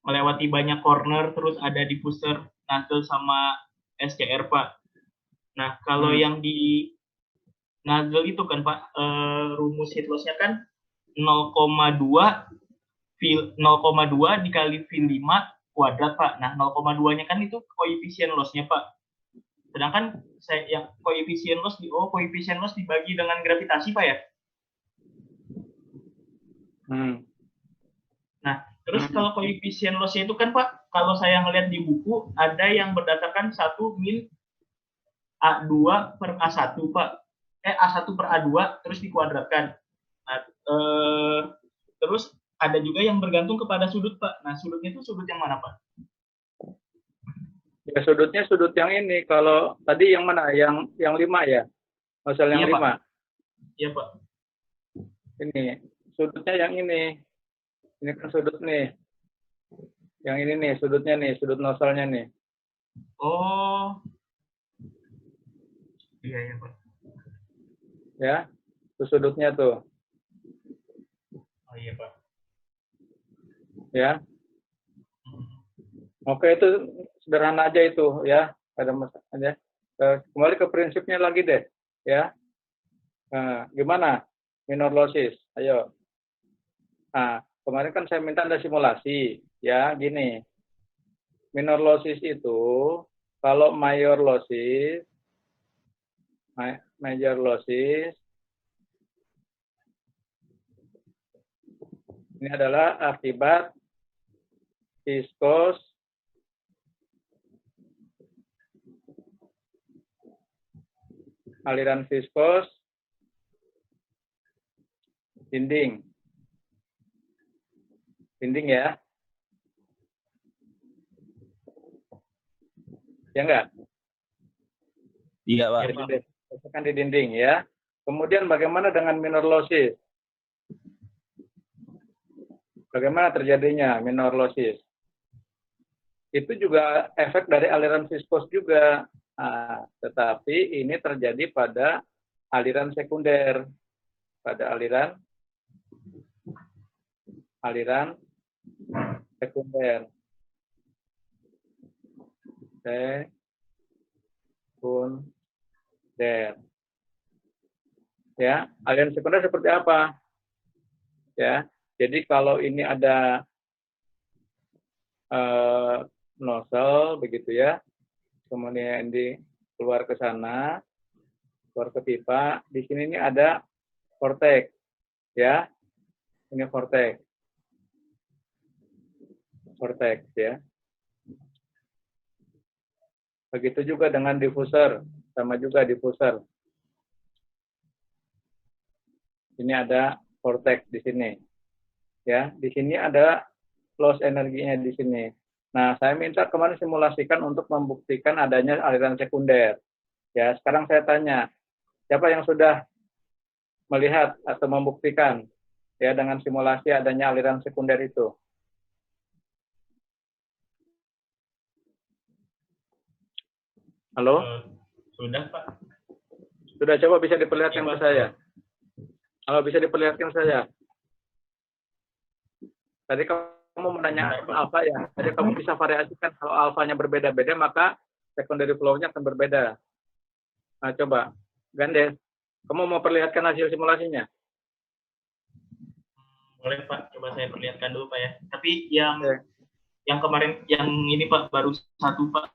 melewati banyak corner, terus ada diffuser, nozzle sama SCR Pak. Nah kalau yang di nozzle itu kan Pak, rumus heat loss-nya kan 0,2 dikali V5 kuadrat Pak. Nah 0,2-nya kan itu koefisien loss-nya Pak. Sedangkan yang koefisien loss dibagi dengan gravitasi Pak ya. Nah, terus kalau koefisien loss-nya itu kan Pak, kalau saya ngelihat di buku ada yang berdasarkan 1 min A2 per A1 Pak. A1 per A2 terus dikuadratkan. Nah, terus ada juga yang bergantung kepada sudut Pak. Nah, sudutnya itu sudut yang mana Pak? Ya sudutnya sudut yang ini. Kalau tadi yang mana? Yang 5 ya? Masal yang 5? Iya Pak. Ini. Sudutnya yang ini. Ini kan sudut nih. Yang ini nih, sudutnya nih, sudut nozzle-nya nih. Oh. Iya Pak. Ya, itu sudutnya tuh. Oh iya Pak. Ya. Oke, itu sederhana aja itu ya. Ada masalah ya. Kembali ke prinsipnya lagi deh, ya. Nah, gimana? Minor losses. Ayo. Nah, kemarin kan saya minta ada simulasi, ya, gini. Minor losses itu kalau major losses ini adalah akibat viskos aliran viskos dinding ya. Ya enggak? Iya, Pak. Kan di dinding ya. Kemudian bagaimana dengan minor losses? Bagaimana terjadinya minor losses? Itu juga efek dari aliran viskos juga. Nah, tetapi ini terjadi pada aliran sekunder. Pada aliran sekunder. Ya, aliran sekunder seperti apa? Ya, jadi kalau ini ada nozzle begitu ya, kemudian di keluar ke sana, keluar ke pipa. Di sini ini ada vortex, ya. Ini vortex ya. Begitu juga dengan diffuser, sama juga diffuser. Ini ada vortex di sini, ya. Di sini ada loss energinya di sini. Nah, saya minta kemarin simulasikan untuk membuktikan adanya aliran sekunder. Ya, sekarang saya tanya, siapa yang sudah melihat atau membuktikan ya dengan simulasi adanya aliran sekunder itu? Halo? Sudah, Pak. Sudah, coba bisa diperlihatkan ke saya. Kalau bisa diperlihatkan saya. Tadi kamu menanya alfa ya. Jadi kamu bisa variasikan kalau alfanya berbeda-beda maka secondary flow-nya akan berbeda. Nah, coba. Gandes, kamu mau perlihatkan hasil simulasinya? Boleh, Pak. Coba saya perlihatkan dulu, Pak ya. Tapi yang kemarin, yang ini, Pak, baru satu, Pak.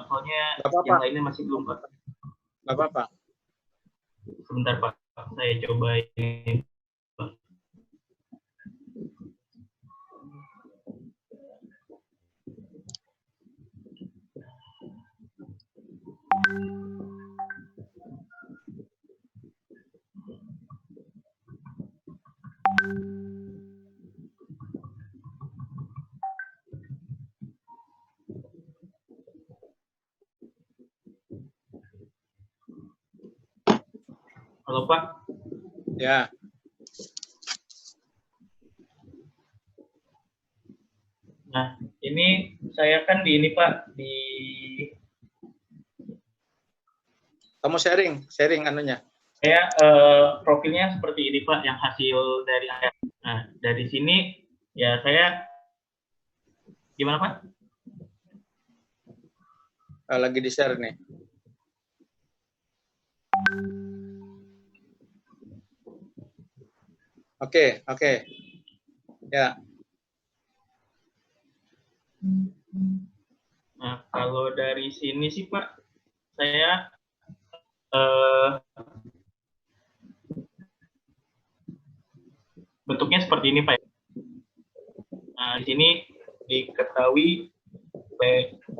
Soalnya yang lainnya masih belum, Pak. Nggak apa-apa. Sebentar, Pak. Saya coba ini, Pak. Halo Pak. Ya. Nah, ini saya kan di ini Pak, di Kamu sharing anunya. saya profilnya seperti ini Pak, yang hasil dari nah, dari sini ya saya gimana Pak? Lagi di share nih. Oke. Ya. Nah, kalau dari sini sih Pak, saya bentuknya seperti ini Pak. Nah, di sini diketahui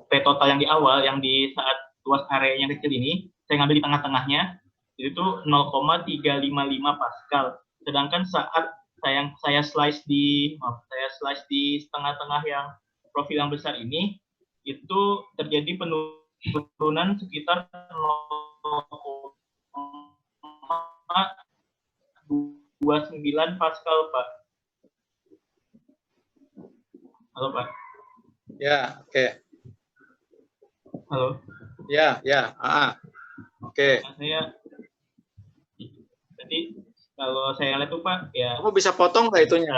P total yang di awal, yang di saat luas area yang kecil ini, saya ngambil di tengah-tengahnya, itu 0,355 Pascal. Sedangkan saat saya slice di tengah-tengah yang profil yang besar ini, itu terjadi penurunan sekitar 0,29 Pascal, Pak. Halo, Pak. Ya, oke. Halo. Ya. Oke. Nah, jadi kalau saya lihat tuh Pak, ya. Kamu bisa potong nggak itunya?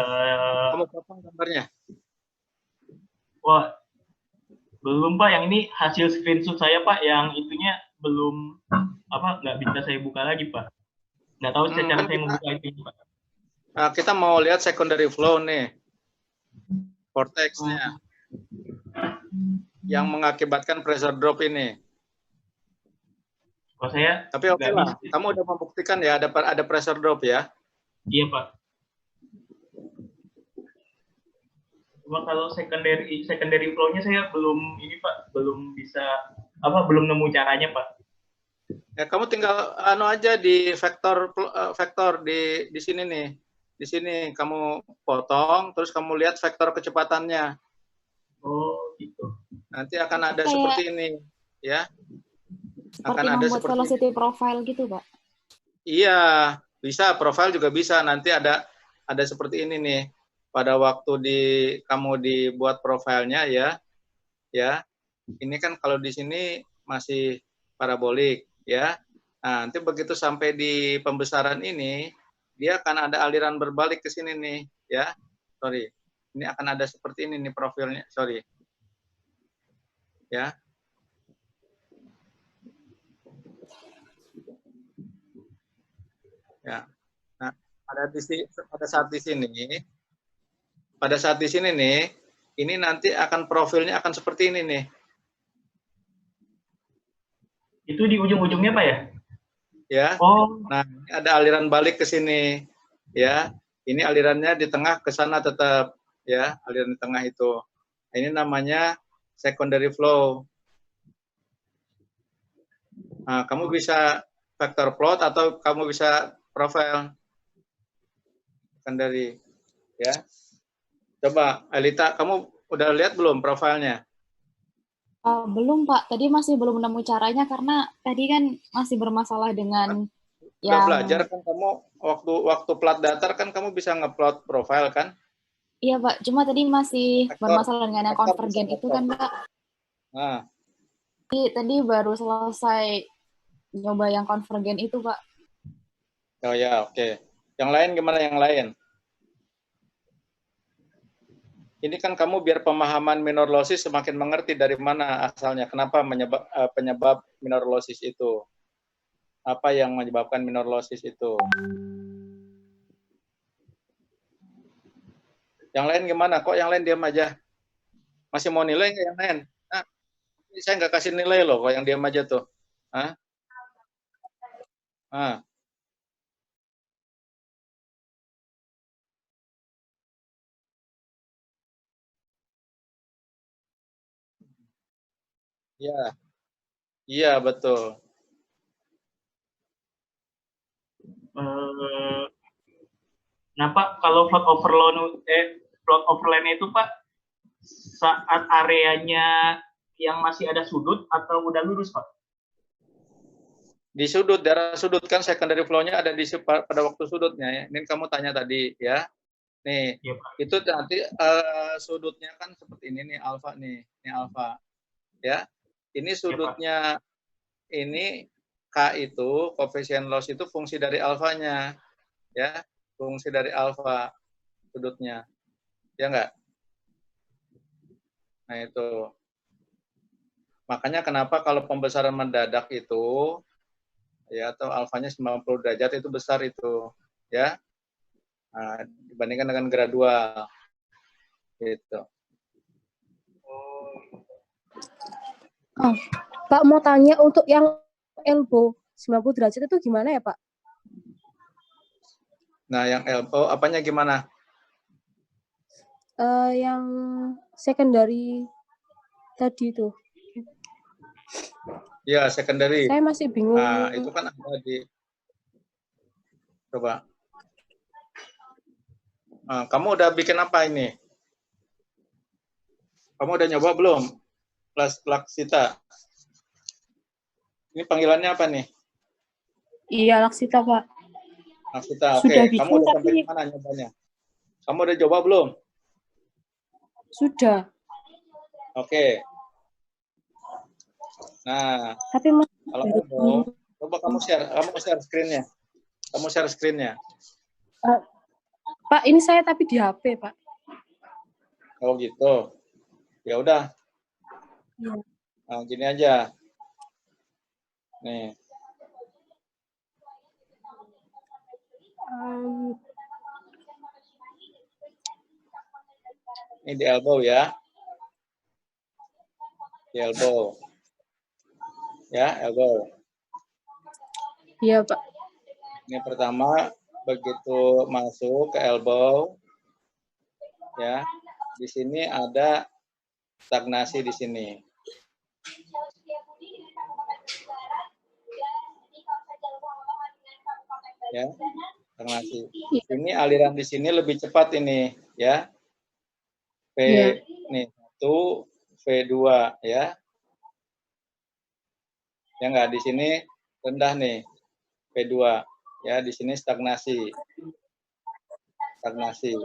Kamu potong gambarnya? Wah, belum Pak. Yang ini hasil screenshot saya Pak. Yang itunya belum nggak bisa saya buka lagi Pak. Nggak tahu cara saya membuka itu Pak. Nah, kita mau lihat secondary flow nih, vortex-nya, yang mengakibatkan pressure drop ini. Kalau saya. Tapi oke lah, kamu udah membuktikan ya ada pressure drop ya? Iya Pak. Cuma kalau secondary flow-nya saya belum ini Pak, belum bisa belum nemu caranya Pak. Ya kamu tinggal aja di vektor di sini nih. Di sini kamu potong, terus kamu lihat vektor kecepatannya. Oh, gitu. Nanti akan ada seperti ini, ya. Seperti membuat velocity profile gitu, Pak. Iya, bisa, profile juga bisa. Nanti ada seperti ini nih. Pada waktu kamu dibuat profilnya ya. Ini kan kalau di sini masih parabolik, ya. Nah, nanti begitu sampai di pembesaran ini, dia akan ada aliran berbalik ke sini nih, ya. Sorry. Ini akan ada seperti ini nih profilnya, sorry. Ya. Ya. Nah, pada saat di sini nih, ini nanti akan profilnya akan seperti ini nih. Itu di ujung-ujungnya Pak ya? Ya. Oh. Nah, ada aliran balik ke sini, ya. Ini alirannya di tengah ke sana tetap, ya, aliran di tengah itu. Ini namanya secondary flow. Nah, kamu bisa vector plot atau kamu bisa profile secondary, ya. Coba, Elita, kamu udah lihat belum profilnya? Belum Pak, tadi masih belum nemu caranya karena tadi kan masih bermasalah dengan yang belajar kan kamu waktu plat datar kan kamu bisa ngeplot profile kan? Iya Pak, cuma tadi masih bermasalah dengan yang konvergen itu kan Pak. Nah. Tadi baru selesai nyoba yang konvergen itu Pak. Oh ya, oke. Yang lain gimana yang lain? Ini kan kamu biar pemahaman minor losses semakin mengerti dari mana asalnya, kenapa penyebab minor losses itu. Apa yang menyebabkan minor losses itu. Yang lain gimana? Kok yang lain diam aja? Masih mau nilai nggak yang lain? Nah, saya nggak kasih nilai loh, kok yang diam aja tuh. Hah? Ah. Iya betul. Nah Pak, kalau float overland itu Pak, saat areanya yang masih ada sudut atau udah lurus Pak? Di sudut, daerah sudut kan secondary flow-nya ada di pada waktu sudutnya ya. Ini kamu tanya tadi ya. Nih, Iya, Pak. itu nanti sudutnya kan seperti ini nih alfa nih, ini alfa. Ya. Ini sudutnya ini K itu koefisien loss itu fungsi dari alfanya. Ya, fungsi dari alfa sudutnya. Ya enggak? Nah, itu. Makanya kenapa kalau pembesaran mendadak itu ya atau alfanya 90 derajat itu besar itu ya. Nah, dibandingkan dengan gradual gitu. Oh, Pak mau tanya untuk yang elbow 90 derajat itu gimana ya, Pak? Nah, yang elbow apanya gimana? Yang secondary tadi itu. Ya, secondary. Saya masih bingung. Nah, itu kan ada di coba. Nah, kamu udah bikin apa ini? Kamu udah nyoba belum? Laksita. Ini panggilannya apa nih? Iya, Laksita, Pak. Laksita, oke. Sudah bikin, Kamu udah sampai tapi... mana nyobanya? Kamu udah coba belum? Sudah. Oke. Nah, tapi kalau elbow, coba kamu share screen-nya. Kamu share screen-nya. Pak, ini saya tapi di HP, Pak. Oh gitu. Ya udah. Ya. Nah, gini aja. Nih. Ini di elbow ya. Di elbow. Ya, elbow. Iya, Pak. Ini pertama, begitu masuk ke elbow, ya, di sini ada stagnasi di sini. Ya, stagnasi. Ini aliran di sini lebih cepat ini, ya. V1, V2, ya. Ya enggak, di sini rendah nih, V2. Ya, di sini stagnasi. Stagnasi.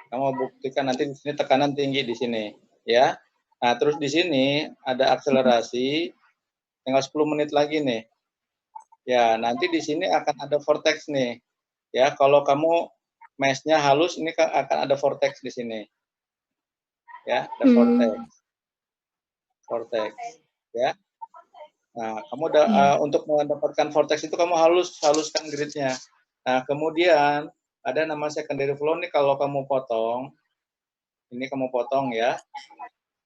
Kamu buktikan nanti di sini tekanan tinggi di sini, ya. Nah, terus di sini ada akselerasi, tinggal 10 menit lagi nih. Ya, nanti di sini akan ada vortex nih. Ya, kalau kamu mesh-nya halus, ini akan ada vortex di sini. Ya, ada vortex. Vortex, ya. Nah, kamu untuk mendapatkan vortex itu kamu haluskan gridnya. Nah, kemudian ada nama secondary flow nih kalau kamu potong. Ini kamu potong ya.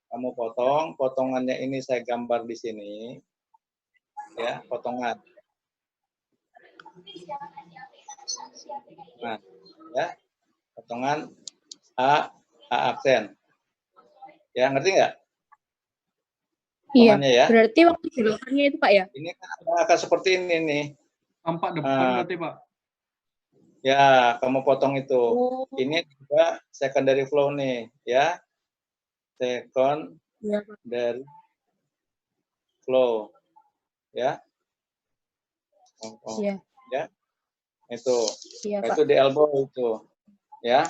Kamu potong, potongannya ini saya gambar di sini. Ya, potongan. Nah, ya. Potongan A aksen. Ya, ngerti nggak? Iya, ya? Berarti waktu belokannya itu, Pak, ya? Ini akan seperti ini nih. Tampak depan berarti, Pak? Ya, kamu potong itu. Ini juga secondary flow nih, ya. Secondary flow. Ya. Iya. Ya. Itu. Iya, itu di elbow itu. Ya.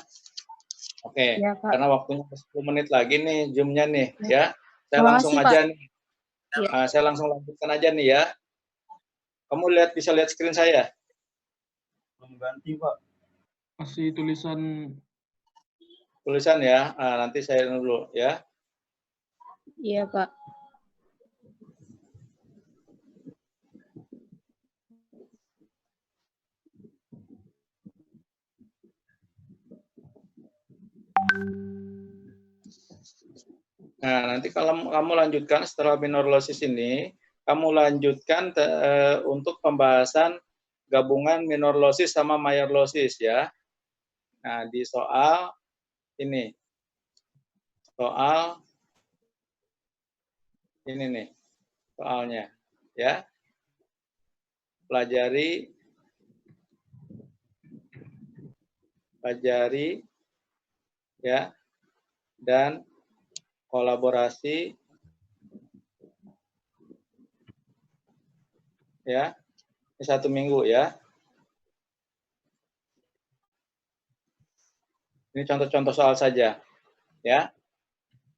Oke, ya, karena waktunya 10 menit lagi nih zoom-nya nih, ya. Saya langsung Pak. aja nih. Ya. Saya langsung lanjutkan aja nih ya. Kamu bisa lihat screen saya? Belum ganti, Pak. Masih tulisan ya. Nah, nanti saya dulu ya. Iya, Pak. Nah, nanti kalau kamu lanjutkan setelah minor losses ini, kamu lanjutkan untuk pembahasan gabungan minor losses sama major losses ya. Nah, di soal ini. Soal ini nih. Soalnya ya. Pelajari ya dan kolaborasi Ya, ini 1 minggu ya. Ini contoh-contoh soal saja, ya.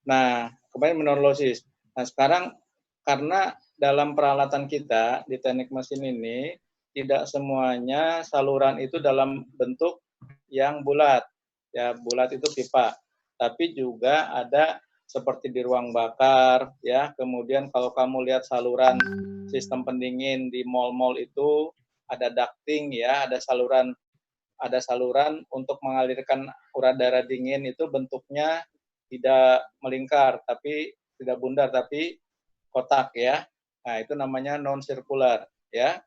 Nah, kemarin mineralosis. Nah, sekarang karena dalam peralatan kita di teknik mesin ini tidak semuanya saluran itu dalam bentuk yang bulat. Ya, bulat itu pipa. Tapi juga ada seperti di ruang bakar, ya. Kemudian kalau kamu lihat saluran sistem pendingin di mal-mal itu ada ducting, ya, ada saluran untuk mengalirkan udara dingin itu bentuknya tidak melingkar, tapi tidak bundar, tapi kotak ya. Nah, itu namanya non sirkular ya.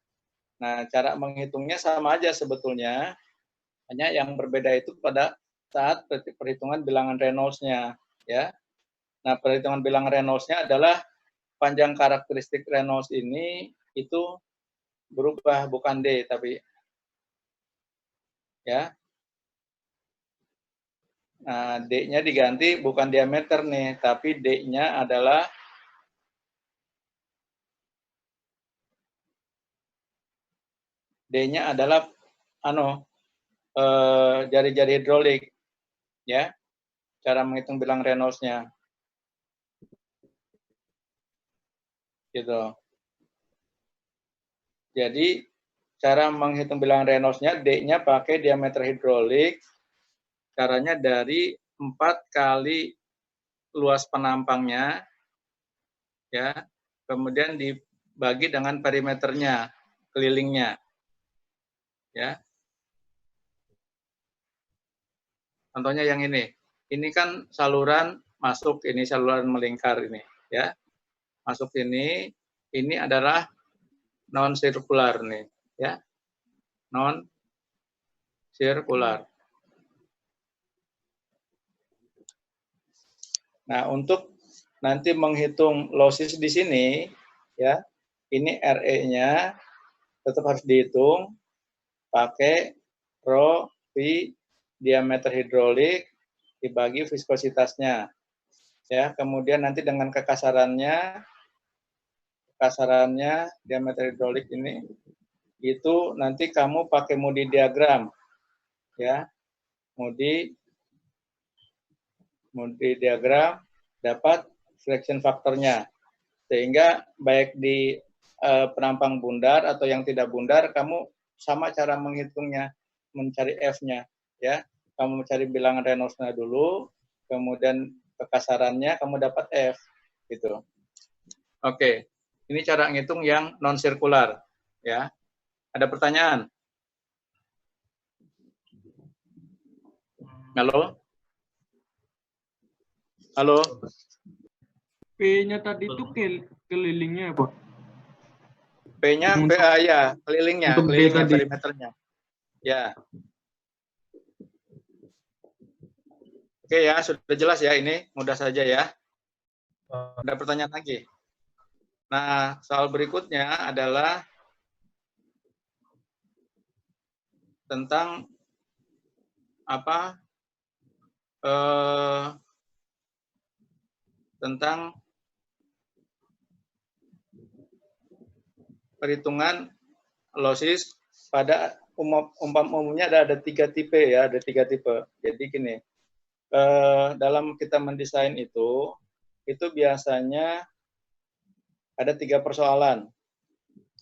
Nah, cara menghitungnya sama aja sebetulnya, hanya yang berbeda itu pada saat perhitungan bilangan Reynolds-nya ya. Nah, perhitungan bilangan Reynolds-nya adalah panjang karakteristik Reynolds ini itu berubah, bukan D tapi ya. Nah, D-nya diganti bukan diameter nih, tapi D-nya adalah jari-jari hidrolik ya. Cara menghitung bilang Reynolds-nya. Gitu. Jadi cara menghitung bilangan Reynolds-nya, D-nya pakai diameter hidrolik. Caranya dari 4 kali luas penampangnya, ya. Kemudian dibagi dengan perimeternya, kelilingnya, ya. Contohnya yang ini. Ini kan saluran masuk, ini saluran melingkar ini, ya. Masuk ini adalah non sirkular nih, ya. Non sirkular. Nah, untuk nanti menghitung losses di sini, ya, ini RE-nya tetap harus dihitung pakai rho pi diameter hidrolik dibagi viskositasnya. Ya, kemudian nanti dengan kekasarannya diameter hidrolik ini itu nanti kamu pakai Moody diagram. Ya. Moody diagram dapat friction faktornya. Sehingga baik di penampang bundar atau yang tidak bundar, kamu sama cara menghitungnya, mencari F-nya. Ya. Kamu mencari bilangan Reynolds-nya dulu, kemudian kekasarannya kamu dapat F. Gitu. Oke. Ini cara ngitung yang non-sirkular. Ya. Ada pertanyaan? Halo? Halo? P-nya tadi itu kelilingnya apa? P-nya PA ya, kelilingnya perimeternya. Ya. Oke ya, sudah jelas ya ini, mudah saja ya. Ada pertanyaan lagi? Nah, soal berikutnya adalah tentang apa? Tentang perhitungan losses pada umumnya ada 3 tipe ya, ada 3 tipe. Jadi gini, dalam kita mendesain itu biasanya ada 3 persoalan.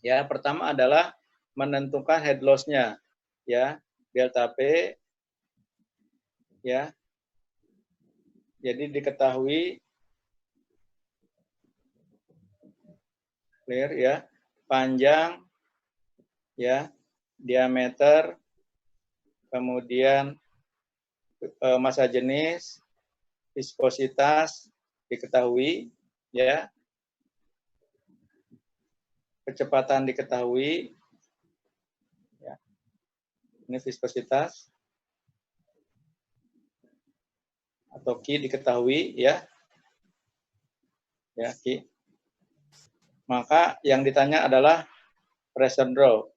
Ya, pertama adalah menentukan head loss-nya, ya, delta P, ya. Jadi diketahui clear ya, panjang, ya, diameter, kemudian massa jenis, viskositas diketahui, ya, kecepatan diketahui, ya. Ini viskositas atau Q diketahui, ya, ya Q. Maka yang ditanya adalah pressure drop.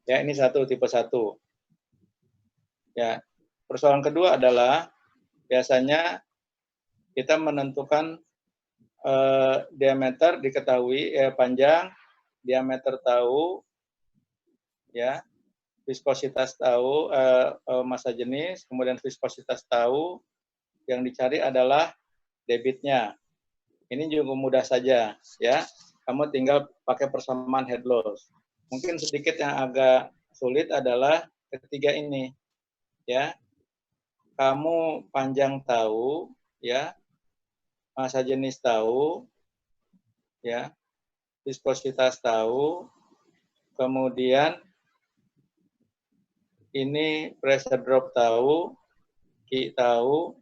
Ya, ini tipe 1. Ya, persoalan kedua adalah biasanya kita menentukan diameter diketahui, panjang, diameter tahu, ya, viskositas tahu, massa jenis, kemudian viskositas tahu, yang dicari adalah debitnya. Ini juga mudah saja, ya. Kamu tinggal pakai persamaan head loss. Mungkin sedikit yang agak sulit adalah ketiga ini, ya. Kamu panjang tahu, ya, massa jenis tahu, ya, viskositas tahu, kemudian ini pressure drop tahu, Ki tahu,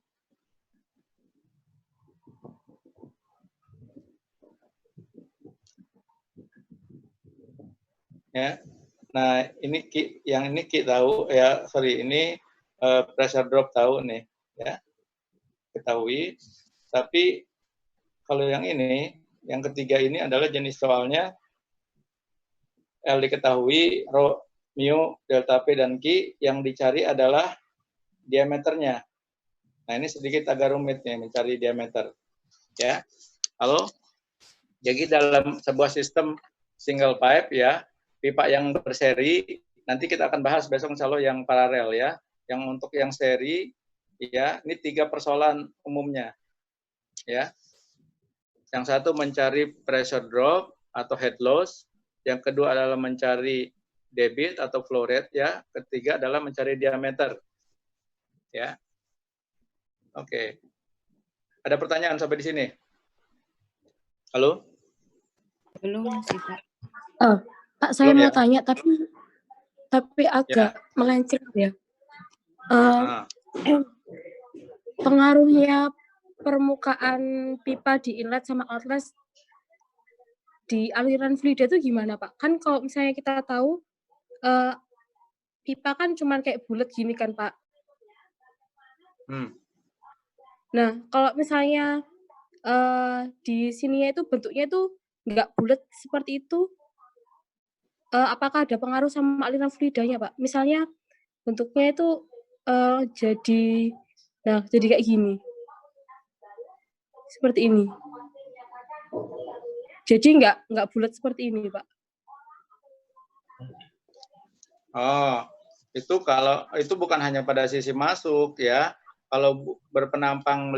ya. Nah, ini Ki, yang ini Ki tahu, ya, sorry, ini pressure drop tahu nih, ya, ketahui. Tapi kalau yang ini, yang ketiga ini adalah jenis soalnya L diketahui, rho, mu, delta P, dan Q, yang dicari adalah diameternya. Nah, ini sedikit agak rumit nih mencari diameter. Ya. Halo? Jadi dalam sebuah sistem single pipe, ya, pipa yang berseri, nanti kita akan bahas besok insya Allah yang paralel, ya. Yang untuk yang seri, ya, ini 3 persoalan umumnya. Ya. Yang satu mencari pressure drop atau head loss, yang kedua adalah mencari debit atau flow rate, ya. Ketiga adalah mencari diameter. Ya. Oke. Ada pertanyaan sampai di sini? Halo? Belum sih, Pak. Pak, saya Belum, mau ya? tanya, tapi agak melenceng ya. Pengaruhnya permukaan pipa di inlet sama outlet di aliran fluida itu gimana, Pak? Kan kalau misalnya kita tahu pipa kan cuma kayak bulat gini kan, Pak. Nah, kalau misalnya di sininya itu bentuknya itu nggak bulat seperti itu, apakah ada pengaruh sama aliran fluidanya, Pak? Misalnya bentuknya itu jadi kayak gini, seperti ini. Jadi nggak bulat seperti ini, Pak. Oh, itu kalau itu bukan hanya pada sisi masuk, ya. Kalau berpenampang